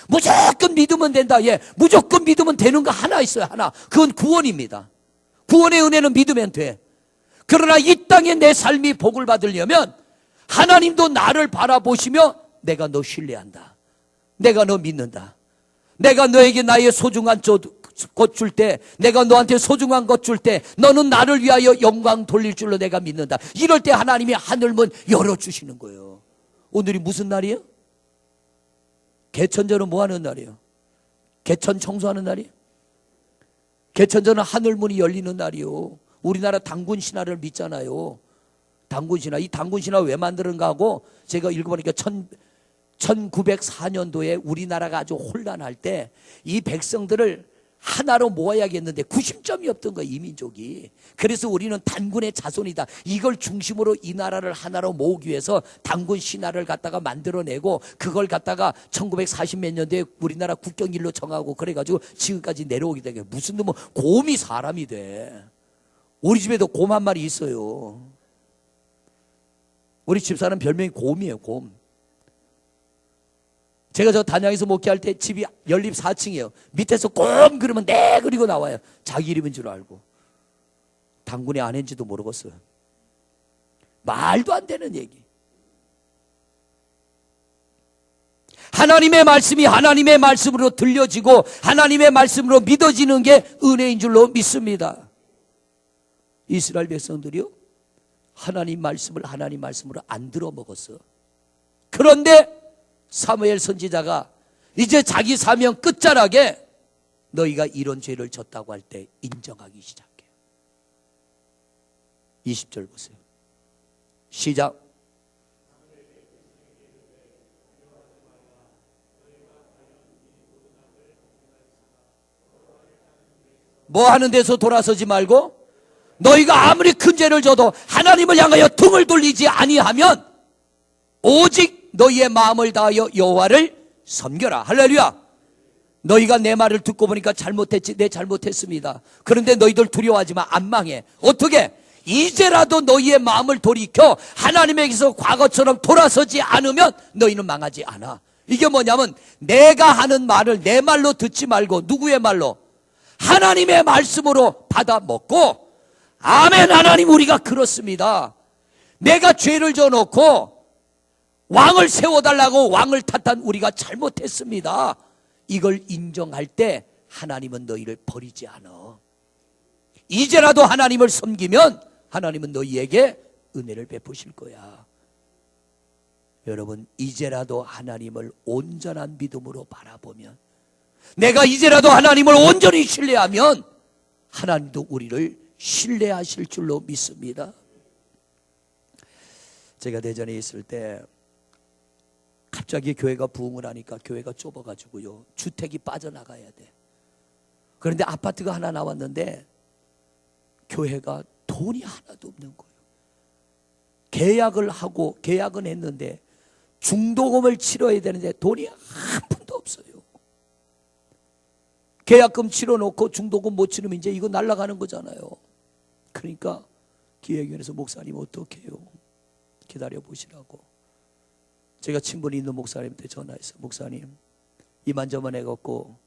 무조건 믿으면 된다. 예, 무조건 믿으면 되는 거 하나 있어요. 하나. 그건 구원입니다. 구원의 은혜는 믿으면 돼. 그러나 이 땅에 내 삶이 복을 받으려면 하나님도 나를 바라보시며 내가 너 신뢰한다. 내가 너 믿는다. 내가 너에게 나의 소중한 것 줄 때, 내가 너한테 소중한 것 줄 때 너는 나를 위하여 영광 돌릴 줄로 내가 믿는다. 이럴 때 하나님이 하늘문 열어주시는 거예요. 오늘이 무슨 날이에요? 개천절은 뭐 하는 날이에요? 개천 청소하는 날이에요? 개천절은 하늘문이 열리는 날이요. 우리나라 단군 신화를 믿잖아요. 단군 신화. 이 단군 신화 왜 만드는가 하고 제가 읽어보니까 1904년도에 우리나라가 아주 혼란할 때 이 백성들을 하나로 모아야겠는데 구심점이 없던 거야, 이 민족이. 그래서 우리는 단군의 자손이다. 이걸 중심으로 이 나라를 하나로 모으기 위해서 단군 신화를 갖다가 만들어내고 그걸 갖다가 1940 몇 년도에 우리나라 국경일로 정하고 그래가지고 지금까지 내려오게 된 거야. 무슨 놈은 곰이 사람이 돼. 우리 집에도 곰 한 마리 있어요. 우리 집사람 별명이 곰이에요, 곰. 제가 저 단양에서 목회할 때 집이 연립 4층이에요. 밑에서 곰 그러면 네 그리고 나와요. 자기 이름인 줄 알고. 당군의 아내인지도 모르겠어요. 말도 안 되는 얘기. 하나님의 말씀이 하나님의 말씀으로 들려지고 하나님의 말씀으로 믿어지는 게 은혜인 줄로 믿습니다. 이스라엘 백성들이요, 하나님 말씀을 하나님 말씀으로 안 들어먹었어. 그런데 사무엘 선지자가 이제 자기 사명 끝자락에 너희가 이런 죄를 졌다고 할 때 인정하기 시작해요. 20절 보세요. 시작. 뭐 하는 데서 돌아서지 말고 너희가 아무리 큰 죄를 져도 하나님을 향하여 등을 돌리지 아니하면 오직 너희의 마음을 다하여 여호와를 섬겨라. 할렐루야. 너희가 내 말을 듣고 보니까 잘못했지. 네, 잘못했습니다. 그런데 너희들 두려워하지 마. 안 망해. 어떻게? 이제라도 너희의 마음을 돌이켜 하나님에게서 과거처럼 돌아서지 않으면 너희는 망하지 않아. 이게 뭐냐면 내가 하는 말을 내 말로 듣지 말고 누구의 말로? 하나님의 말씀으로 받아 먹고, 아멘. 하나님, 우리가 그렇습니다. 내가 죄를 져놓고 왕을 세워달라고 왕을 탓한 우리가 잘못했습니다. 이걸 인정할 때 하나님은 너희를 버리지 않아. 이제라도 하나님을 섬기면 하나님은 너희에게 은혜를 베푸실 거야. 여러분, 이제라도 하나님을 온전한 믿음으로 바라보면, 내가 이제라도 하나님을 온전히 신뢰하면 하나님도 우리를 신뢰하실 줄로 믿습니다. 제가 대전에 있을 때 갑자기 교회가 부흥을 하니까 교회가 좁아가지고요, 주택이 빠져나가야 돼. 그런데 아파트가 하나 나왔는데 교회가 돈이 하나도 없는 거예요. 계약은 했는데 중도금을 치러야 되는데 돈이 한 푼도 없어요. 계약금 치러놓고 중도금 못 치르면 이제 이거 날아가는 거잖아요. 그러니까 기획위원회에서 목사님 어떡해요? 기다려 보시라고. 제가 친분이 있는 목사님한테 전화해서 목사님 이만저만 해갖고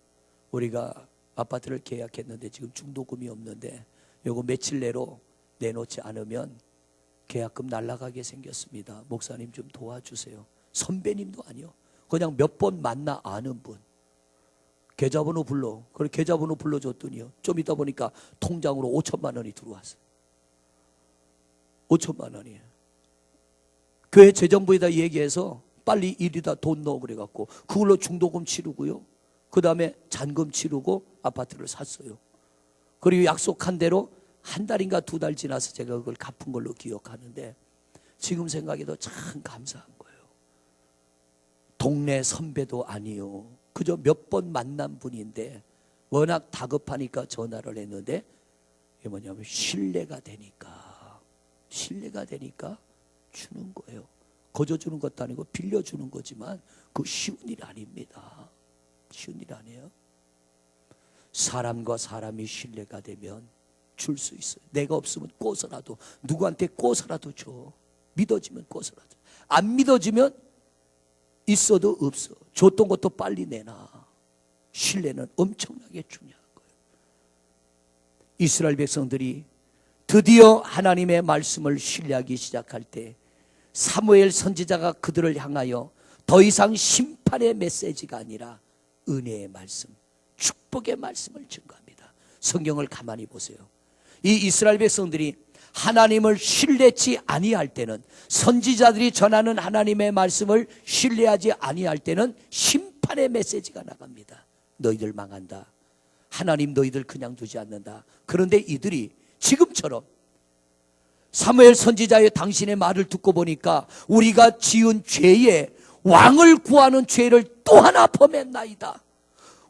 우리가 아파트를 계약했는데 지금 중도금이 없는데 요거 며칠 내로 내놓지 않으면 계약금 날라가게 생겼습니다. 목사님 좀 도와주세요. 선배님도 아니요. 그냥 몇 번 만나 아는 분. 계좌번호 불러. 그래 계좌번호 불러줬더니요. 좀 있다 보니까 통장으로 5천만 원이 들어왔어요. 5천만 원이에요. 교회 재정부에다 얘기해서 빨리 일이다 돈 넣어 그래갖고 그걸로 중도금 치르고요. 그 다음에 잔금 치르고 아파트를 샀어요. 그리고 약속한 대로 한 달인가 두 달 지나서 제가 그걸 갚은 걸로 기억하는데 지금 생각해도 참 감사한 거예요. 동네 선배도 아니요. 그저 몇 번 만난 분인데 워낙 다급하니까 전화를 했는데 이게 뭐냐면 신뢰가 되니까 주는 거예요. 거저 주는 것도 아니고 빌려주는 거지만 그 쉬운 일 아닙니다. 쉬운 일 아니에요. 사람과 사람이 신뢰가 되면 줄 수 있어요. 내가 없으면 꿔서라도 누구한테 꿔서라도 줘. 믿어지면 꿔서라도. 안 믿어지면 있어도 없어. 줬던 것도 빨리 내놔. 신뢰는 엄청나게 중요한 거예요. 이스라엘 백성들이 드디어 하나님의 말씀을 신뢰하기 시작할 때 사무엘 선지자가 그들을 향하여 더 이상 심판의 메시지가 아니라 은혜의 말씀, 축복의 말씀을 증거합니다. 성경을 가만히 보세요. 이 이스라엘 백성들이 하나님을 신뢰치 아니할 때는, 선지자들이 전하는 하나님의 말씀을 신뢰하지 아니할 때는 심판의 메시지가 나갑니다. 너희들 망한다. 하나님 너희들 그냥 두지 않는다. 그런데 이들이 지금처럼 사무엘 선지자의 당신의 말을 듣고 보니까 우리가 지은 죄에 왕을 구하는 죄를 또 하나 범했나이다.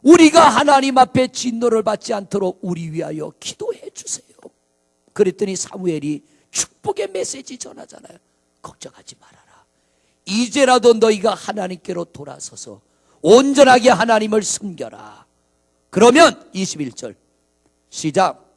우리가 하나님 앞에 진노를 받지 않도록 우리 위하여 기도해 주세요. 그랬더니 사무엘이 축복의 메시지 전하잖아요. 걱정하지 말아라. 이제라도 너희가 하나님께로 돌아서서 온전하게 하나님을 섬겨라. 그러면 21절 시작.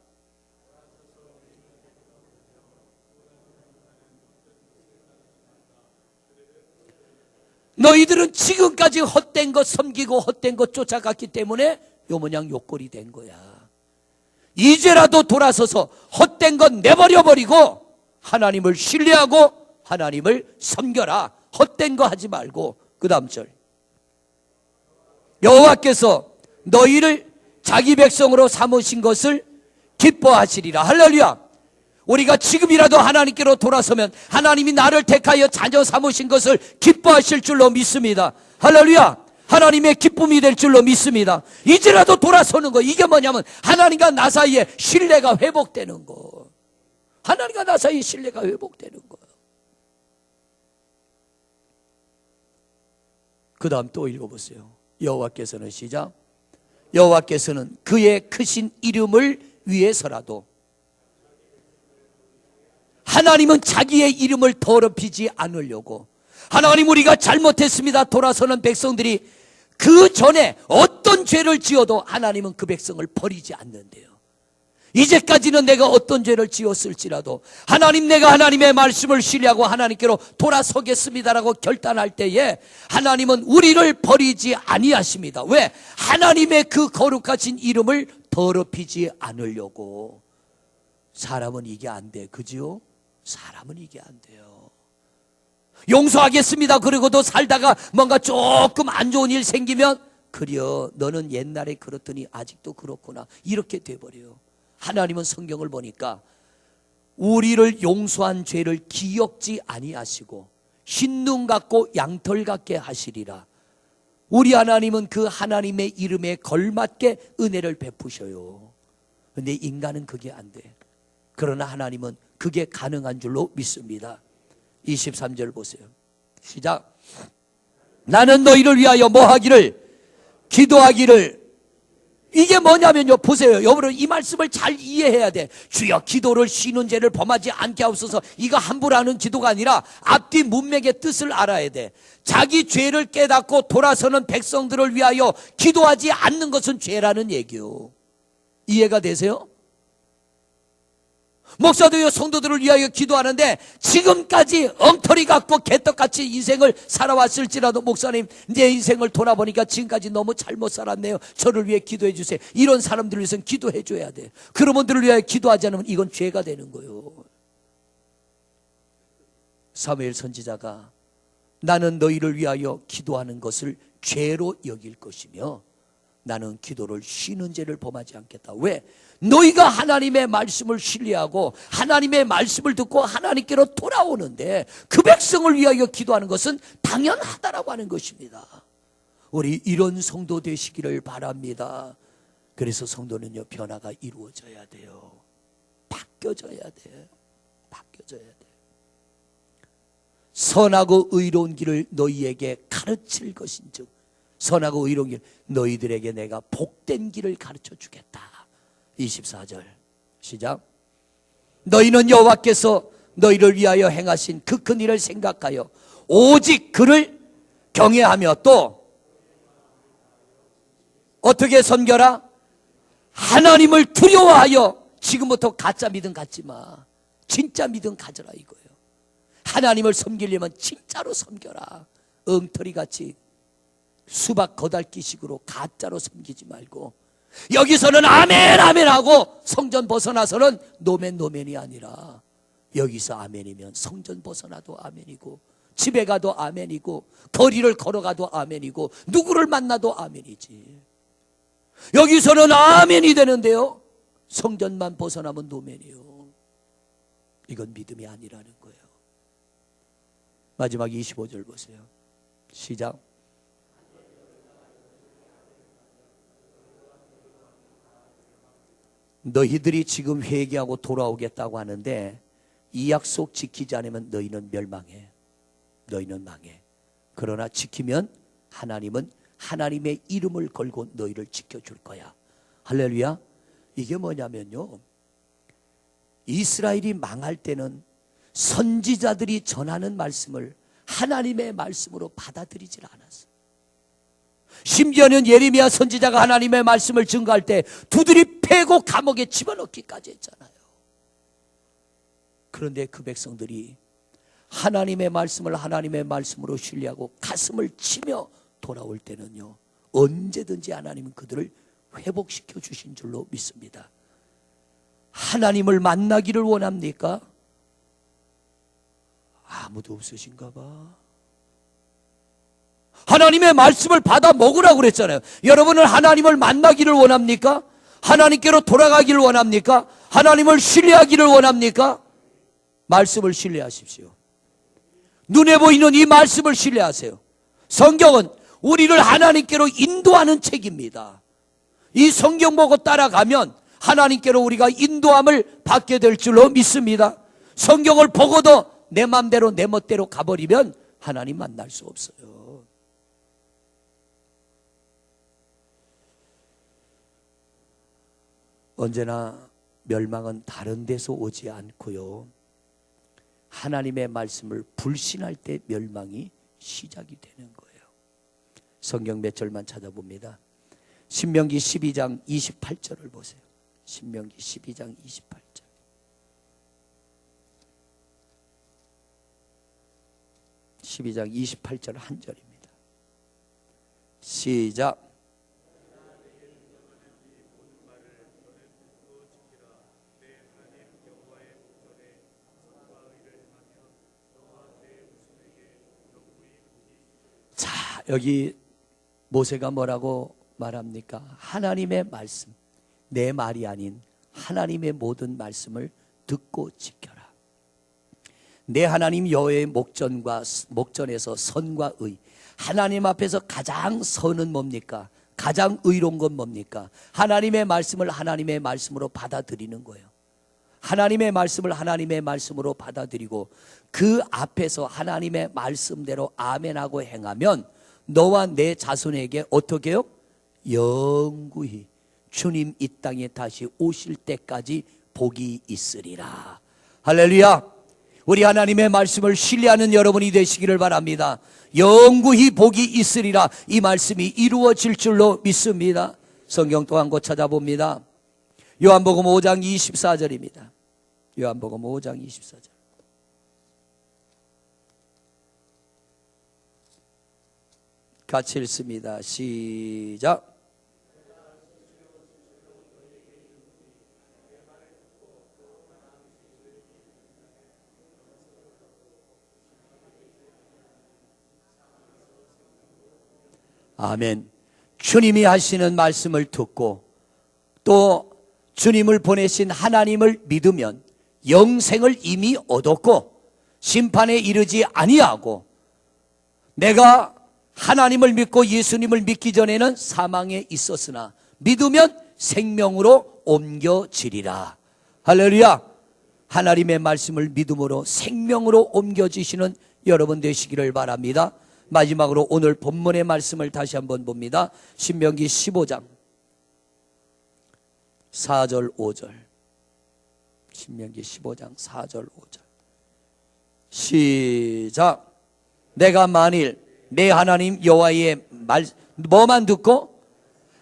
너희들은 지금까지 헛된 것 섬기고 헛된 것 쫓아갔기 때문에 요 모양 요꼴이 된 거야. 이제라도 돌아서서 헛된 것 내버려버리고 하나님을 신뢰하고 하나님을 섬겨라. 헛된 거 하지 말고. 그 다음 절, 여호와께서 너희를 자기 백성으로 삼으신 것을 기뻐하시리라. 할렐루야. 우리가 지금이라도 하나님께로 돌아서면 하나님이 나를 택하여 자녀 삼으신 것을 기뻐하실 줄로 믿습니다. 할렐루야. 하나님의 기쁨이 될 줄로 믿습니다. 이제라도 돌아서는 거. 이게 뭐냐면 하나님과 나 사이에 신뢰가 회복되는 거. 하나님과 나 사이에 신뢰가 회복되는 거. 그 다음 또 읽어보세요. 여호와께서는 시작. 여호와께서는 그의 크신 이름을 위해서라도, 하나님은 자기의 이름을 더럽히지 않으려고, 하나님 우리가 잘못했습니다 돌아서는 백성들이 그 전에 어떤 죄를 지어도 하나님은 그 백성을 버리지 않는데요. 이제까지는 내가 어떤 죄를 지었을지라도 하나님, 내가 하나님의 말씀을 신뢰하고 하나님께로 돌아서겠습니다라고 결단할 때에 하나님은 우리를 버리지 아니하십니다. 왜? 하나님의 그 거룩하신 이름을 더럽히지 않으려고. 사람은 이게 안 돼. 그지요? 사람은 이게 안 돼요. 용서하겠습니다 그러고도 살다가 뭔가 조금 안 좋은 일 생기면, 그려 너는 옛날에 그렇더니 아직도 그렇구나, 이렇게 돼버려요. 하나님은 성경을 보니까 우리를 용서한 죄를 기억지 아니하시고 흰눈 같고 양털 같게 하시리라. 우리 하나님은 그 하나님의 이름에 걸맞게 은혜를 베푸셔요. 근데 인간은 그게 안 돼. 그러나 하나님은 그게 가능한 줄로 믿습니다. 23절 보세요. 시작. 나는 너희를 위하여 뭐 하기를? 기도하기를. 이게 뭐냐면요, 보세요. 여러분 이 말씀을 잘 이해해야 돼. 주여 기도를 쉬는 죄를 범하지 않게 하옵소서. 이거 함부로 하는 기도가 아니라 앞뒤 문맥의 뜻을 알아야 돼. 자기 죄를 깨닫고 돌아서는 백성들을 위하여 기도하지 않는 것은 죄라는 얘기요. 이해가 되세요? 목사도요 성도들을 위하여 기도하는데 지금까지 엉터리 같고 개떡같이 인생을 살아왔을지라도 목사님 내 인생을 돌아보니까 지금까지 너무 잘못 살았네요. 저를 위해 기도해 주세요. 이런 사람들을 위해서는 기도해 줘야 돼. 그런 분들을 위하여 기도하지 않으면 이건 죄가 되는 거예요. 사무엘 선지자가 나는 너희를 위하여 기도하는 것을 죄로 여길 것이며 나는 기도를 쉬는 죄를 범하지 않겠다. 왜? 너희가 하나님의 말씀을 신뢰하고 하나님의 말씀을 듣고 하나님께로 돌아오는데 그 백성을 위하여 기도하는 것은 당연하다라고 하는 것입니다. 우리 이런 성도 되시기를 바랍니다. 그래서 성도는요 변화가 이루어져야 돼요. 바뀌어져야 돼. 바뀌어져야 돼. 선하고 의로운 길을 너희에게 가르칠 것인즉 선하고 의로운 길 너희들에게 내가 복된 길을 가르쳐 주겠다. 24절 시작. 너희는 여호와께서 너희를 위하여 행하신 그 큰 일을 생각하여 오직 그를 경외하며 또 어떻게 섬겨라? 하나님을 두려워하여. 지금부터 가짜 믿음 갖지 마. 진짜 믿음 가져라 이거예요. 하나님을 섬기려면 진짜로 섬겨라. 엉터리같이 수박 거달기식으로 가짜로 섬기지 말고 여기서는 아멘 아멘 하고 성전 벗어나서는 노멘이 아니라 여기서 아멘이면 성전 벗어나도 아멘이고 집에 가도 아멘이고 거리를 걸어가도 아멘이고 누구를 만나도 아멘이지. 여기서는 아멘이 되는데요 성전만 벗어나면 노멘이요. 이건 믿음이 아니라는 거예요. 마지막 25절 보세요. 시작. 너희들이 지금 회개하고 돌아오겠다고 하는데 이 약속 지키지 않으면 너희는 멸망해. 너희는 망해. 그러나 지키면 하나님은 하나님의 이름을 걸고 너희를 지켜줄 거야. 할렐루야. 이게 뭐냐면요 이스라엘이 망할 때는 선지자들이 전하는 말씀을 하나님의 말씀으로 받아들이질 않았어. 심지어는 예레미야 선지자가 하나님의 말씀을 증거할 때 두드리 패고 감옥에 집어넣기까지 했잖아요. 그런데 그 백성들이 하나님의 말씀을 하나님의 말씀으로 신뢰하고 가슴을 치며 돌아올 때는요 언제든지 하나님은 그들을 회복시켜 주신 줄로 믿습니다. 하나님을 만나기를 원합니까? 아무도 없으신가 봐. 하나님의 말씀을 받아 먹으라고 그랬잖아요. 여러분은 하나님을 만나기를 원합니까? 하나님께로 돌아가기를 원합니까? 하나님을 신뢰하기를 원합니까? 말씀을 신뢰하십시오. 눈에 보이는 이 말씀을 신뢰하세요. 성경은 우리를 하나님께로 인도하는 책입니다. 이 성경 보고 따라가면 하나님께로 우리가 인도함을 받게 될 줄로 믿습니다. 성경을 보고도 내 맘대로 내 멋대로 가버리면 하나님 만날 수 없어요. 언제나 멸망은 다른 데서 오지 않고요 하나님의 말씀을 불신할 때 멸망이 시작이 되는 거예요. 성경 몇 절만 찾아봅니다. 신명기 12장 28절을 보세요. 신명기 12장 28절. (12장 28절) 한 절입니다. 시작. 자, 여기 모세가 뭐라고 말합니까? 하나님의 말씀, 내 말이 아닌 하나님의 모든 말씀을 듣고 지켜라. 내 하나님 여호와의 목전에서 선과 의, 하나님 앞에서 가장 선은 뭡니까? 가장 의로운 건 뭡니까? 하나님의 말씀을 하나님의 말씀으로 받아들이는 거예요. 하나님의 말씀을 하나님의 말씀으로 받아들이고 그 앞에서 하나님의 말씀대로 아멘하고 행하면 너와 내 자손에게 어떻게 해요? 영구히 주님 이 땅에 다시 오실 때까지 복이 있으리라. 할렐루야. 우리 하나님의 말씀을 신뢰하는 여러분이 되시기를 바랍니다. 영구히 복이 있으리라. 이 말씀이 이루어질 줄로 믿습니다. 성경 또 한 곳 찾아봅니다. 요한복음 5장 24절입니다 요한복음 5장 24절. 같이 읽습니다. 시작. 아멘. 주님이 하시는 말씀을 듣고 또 주님을 보내신 하나님을 믿으면 영생을 이미 얻었고 심판에 이르지 아니하고, 내가 하나님을 믿고 예수님을 믿기 전에는 사망에 있었으나 믿으면 생명으로 옮겨지리라. 할렐루야. 하나님의 말씀을 믿음으로 생명으로 옮겨지시는 여러분 되시기를 바랍니다. 마지막으로 오늘 본문의 말씀을 다시 한번 봅니다. 신명기 15장 4절 5절. 신명기 15장 4절 5절. 시작. 내가 만일 내 하나님 여호와의 말 뭐만 듣고?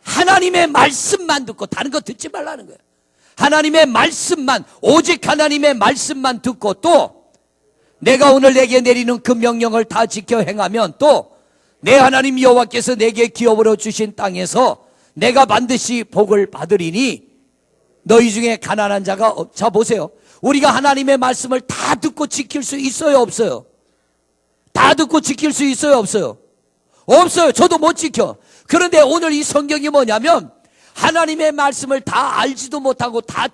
하나님의 말씀만 듣고, 다른 거 듣지 말라는 거예요. 하나님의 말씀만, 오직 하나님의 말씀만 듣고, 또 내가 오늘 내게 내리는 그 명령을 다 지켜 행하면, 또 내 하나님 여호와께서 내게 기업으로 주신 땅에서 내가 반드시 복을 받으리니 너희 중에 가난한 자가 없. 자 보세요. 우리가 하나님의 말씀을 다 듣고 지킬 수 있어요, 없어요? 다 듣고 지킬 수 있어요, 없어요? 없어요. 저도 못 지켜. 그런데 오늘 이 성경이 뭐냐면, 하나님의 말씀을 다 알지도 못하고 다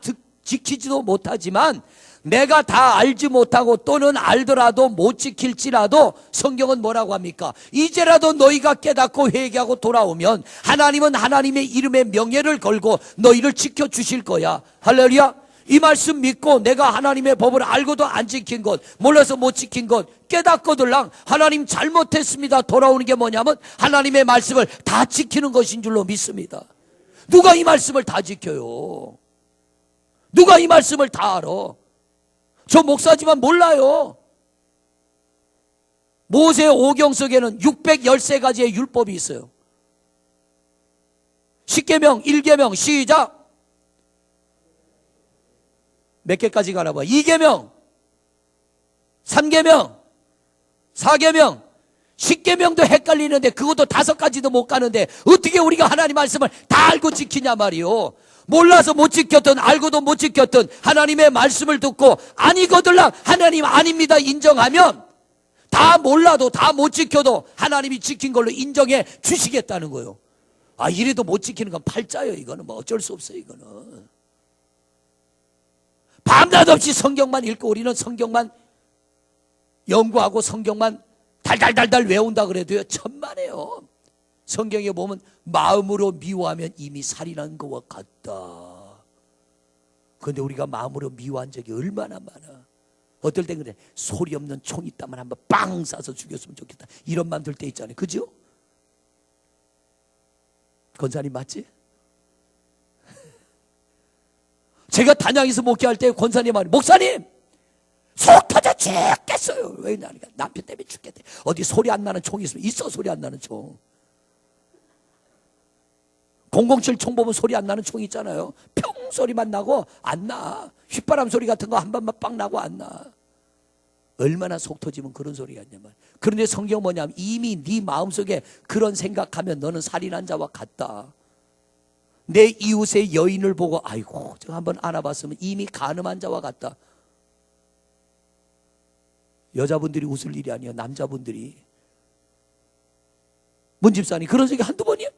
지키지도 못하지만, 내가 다 알지 못하고 또는 알더라도 못 지킬지라도 성경은 뭐라고 합니까? 이제라도 너희가 깨닫고 회개하고 돌아오면 하나님은 하나님의 이름의 명예를 걸고 너희를 지켜주실 거야. 할렐루야. 이 말씀 믿고 내가 하나님의 법을 알고도 안 지킨 것, 몰라서 못 지킨 것 깨닫거들랑 하나님 잘못했습니다 돌아오는 게 뭐냐면 하나님의 말씀을 다 지키는 것인 줄로 믿습니다. 누가 이 말씀을 다 지켜요? 누가 이 말씀을 다 알아? 저 목사지만 몰라요. 모세 오경 속에는 613가지의 율법이 있어요. 10계명, 1계명, 시작. 몇 개까지 가나 봐. 2계명, 3계명, 4계명, 10계명도 헷갈리는데 그것도 5가지도 못 가는데 어떻게 우리가 하나님 말씀을 다 알고 지키냐 말이요. 몰라서 못 지켰던, 알고도 못 지켰던 하나님의 말씀을 듣고 아니거들랑 하나님 아닙니다 인정하면, 다 몰라도 다 못 지켜도 하나님이 지킨 걸로 인정해 주시겠다는 거예요. 아, 이래도 못 지키는 건 팔자예요. 이거는 뭐 어쩔 수 없어요. 이거는 밤낮 없이 성경만 읽고 우리는 성경만 연구하고 성경만 달달달달 외운다 그래도요, 천만에요. 성경에 보면 마음으로 미워하면 이미 살인한 것과 같다. 그런데 우리가 마음으로 미워한 적이 얼마나 많아. 어떨 땐 그래. 소리 없는 총 있다면 한번 빵 쏴서 죽였으면 좋겠다. 이런 마음 들 때 있잖아요. 그죠? 권사님 맞지? 제가 단양에서 목회할 때 권사님 말이, 목사님 속 터져 죽겠어요. 왜 나니까 남편 때문에 죽겠대. 어디 소리 안 나는 총이 있으면 있어. 소리 안 나는 총. 007 총 보면 소리 안 나는 총 있잖아요. 평 소리만 나고 안 나. 휘바람 소리 같은 거 한 번만 빵 나고 안 나. 얼마나 속 터지면 그런 소리가 있냐면. 그런데 성경 뭐냐면 이미 네 마음속에 그런 생각하면 너는 살인한 자와 같다. 내 이웃의 여인을 보고 아이고 저 한번 안아봤으면 이미 간음한 자와 같다. 여자분들이 웃을 일이 아니에요. 남자분들이. 문 집사님 그런 적이 한두 번이야?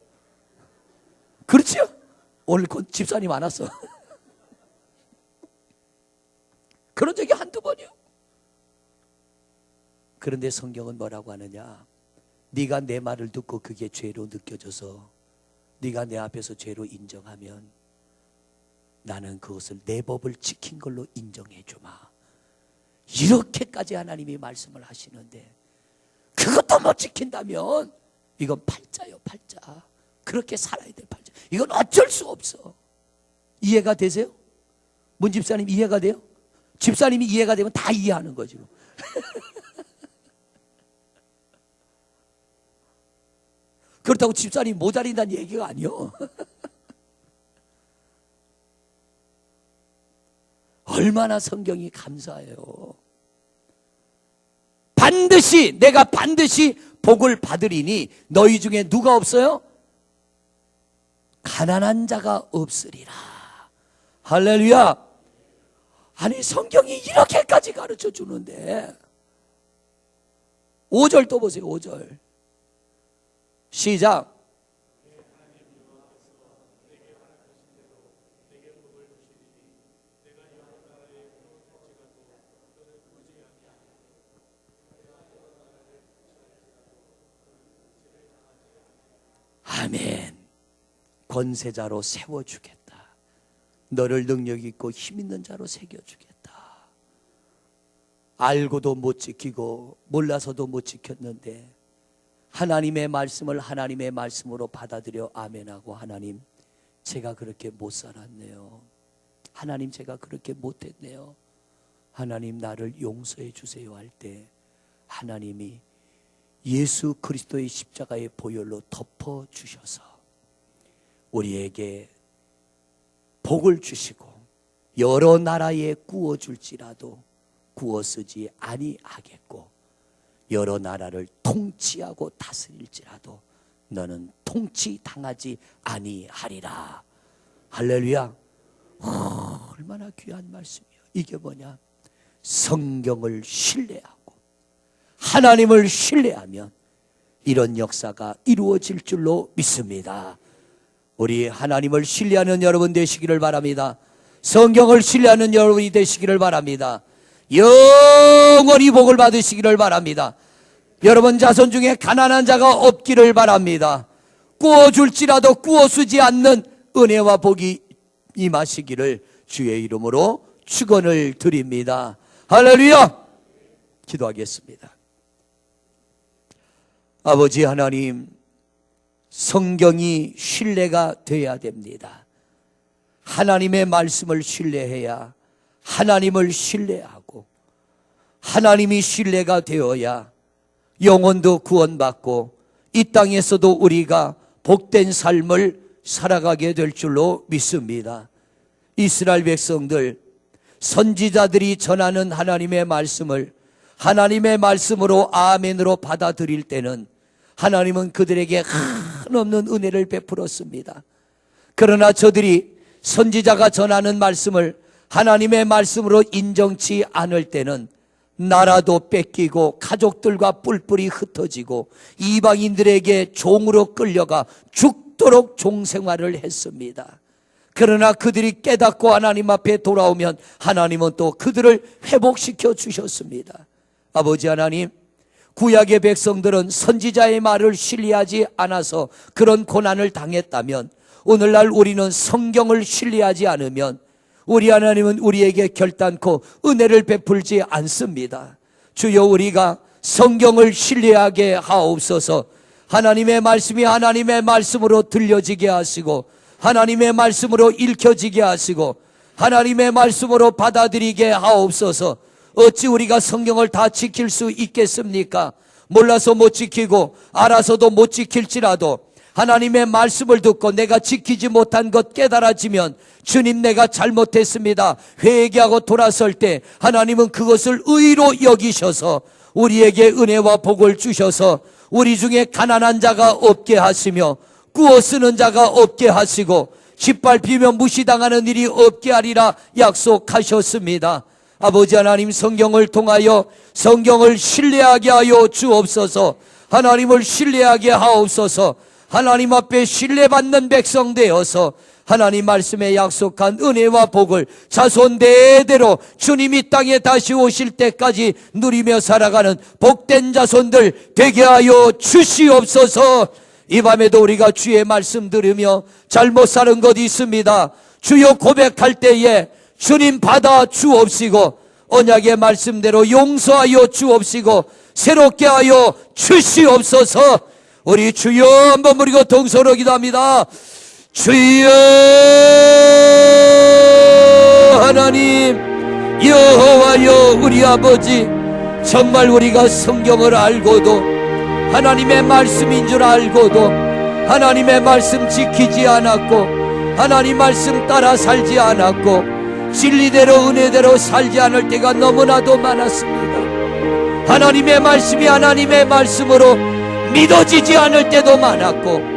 그렇지요? 오늘 집사님 안 왔어. 그런 적이 한두 번이요. 그런데 성경은 뭐라고 하느냐? 네가 내 말을 듣고 그게 죄로 느껴져서 네가 내 앞에서 죄로 인정하면 나는 그것을 내 법을 지킨 걸로 인정해 주마. 이렇게까지 하나님이 말씀을 하시는데 그것도 못 지킨다면 이건 팔자요, 팔자. 그렇게 살아야 돼, 팔자. 이건 어쩔 수 없어. 이해가 되세요? 문 집사님 이해가 돼요? 집사님이 이해가 되면 다 이해하는 거죠. 그렇다고 집사님이 모자린다는 얘기가 아니요. 얼마나 성경이 감사해요. 내가 반드시 복을 받으리니 너희 중에 누가 없어요? 가난한 자가 없으리라. 할렐루야. 아니 성경이 이렇게까지 가르쳐 주는데 5절 또 보세요. 5절 시작. 아멘. 권세자로 세워주겠다. 너를 능력 있고 힘 있는 자로 새겨주겠다. 알고도 못 지키고 몰라서도 못 지켰는데 하나님의 말씀을 하나님의 말씀으로 받아들여 아멘하고, 하나님 제가 그렇게 못 살았네요. 하나님 제가 그렇게 못했네요. 하나님 나를 용서해 주세요 할 때 하나님이 예수 그리스도의 십자가의 보혈로 덮어주셔서 우리에게 복을 주시고 여러 나라에 구워줄지라도 구워쓰지 아니하겠고 여러 나라를 통치하고 다스릴지라도 너는 통치당하지 아니하리라. 할렐루야. 얼마나 귀한 말씀이에요. 이게 뭐냐? 성경을 신뢰하고 하나님을 신뢰하면 이런 역사가 이루어질 줄로 믿습니다. 우리 하나님을 신뢰하는 여러분 되시기를 바랍니다. 성경을 신뢰하는 여러분이 되시기를 바랍니다. 영원히 복을 받으시기를 바랍니다. 여러분 자손 중에 가난한 자가 없기를 바랍니다. 구워줄지라도 구워쓰지 않는 은혜와 복이 임하시기를 주의 이름으로 축원을 드립니다. 할렐루야. 기도하겠습니다. 아버지 하나님, 성경이 신뢰가 되어야 됩니다. 하나님의 말씀을 신뢰해야 하나님을 신뢰하고 하나님이 신뢰가 되어야 영혼도 구원받고 이 땅에서도 우리가 복된 삶을 살아가게 될 줄로 믿습니다. 이스라엘 백성들, 선지자들이 전하는 하나님의 말씀을 하나님의 말씀으로 아멘으로 받아들일 때는 하나님은 그들에게 한없는 은혜를 베풀었습니다. 그러나 저들이 선지자가 전하는 말씀을 하나님의 말씀으로 인정치 않을 때는 나라도 뺏기고 가족들과 뿔뿔이 흩어지고 이방인들에게 종으로 끌려가 죽도록 종생활을 했습니다. 그러나 그들이 깨닫고 하나님 앞에 돌아오면 하나님은 또 그들을 회복시켜 주셨습니다. 아버지 하나님, 구약의 백성들은 선지자의 말을 신뢰하지 않아서 그런 고난을 당했다면 오늘날 우리는 성경을 신뢰하지 않으면 우리 하나님은 우리에게 결단코 은혜를 베풀지 않습니다. 주여, 우리가 성경을 신뢰하게 하옵소서. 하나님의 말씀이 하나님의 말씀으로 들려지게 하시고 하나님의 말씀으로 읽혀지게 하시고 하나님의 말씀으로 받아들이게 하옵소서. 어찌 우리가 성경을 다 지킬 수 있겠습니까? 몰라서 못 지키고 알아서도 못 지킬지라도 하나님의 말씀을 듣고 내가 지키지 못한 것 깨달아지면 주님 내가 잘못했습니다 회개하고 돌아설 때 하나님은 그것을 의로 여기셔서 우리에게 은혜와 복을 주셔서 우리 중에 가난한 자가 없게 하시며 꾸어 쓰는 자가 없게 하시고 짓밟히며 무시당하는 일이 없게 하리라 약속하셨습니다. 아버지 하나님, 성경을 통하여 성경을 신뢰하게 하여 주옵소서. 하나님을 신뢰하게 하옵소서. 하나님 앞에 신뢰받는 백성 되어서 하나님 말씀에 약속한 은혜와 복을 자손 대대로 주님이 땅에 다시 오실 때까지 누리며 살아가는 복된 자손들 되게 하여 주시옵소서. 이 밤에도 우리가 주의 말씀 들으며 잘못 사는 것 있습니다. 주여 고백할 때에 주님 받아 주옵시고 언약의 말씀대로 용서하여 주옵시고 새롭게 하여 주시옵소서. 우리 주여 한번 부르고 동서로 기도합니다. 주여 하나님, 여호와여 우리 아버지, 정말 우리가 성경을 알고도 하나님의 말씀인 줄 알고도 하나님의 말씀 지키지 않았고 하나님 말씀 따라 살지 않았고 진리대로 은혜대로 살지 않을 때가 너무나도 많았습니다. 하나님의 말씀이 하나님의 말씀으로 믿어지지 않을 때도 많았고,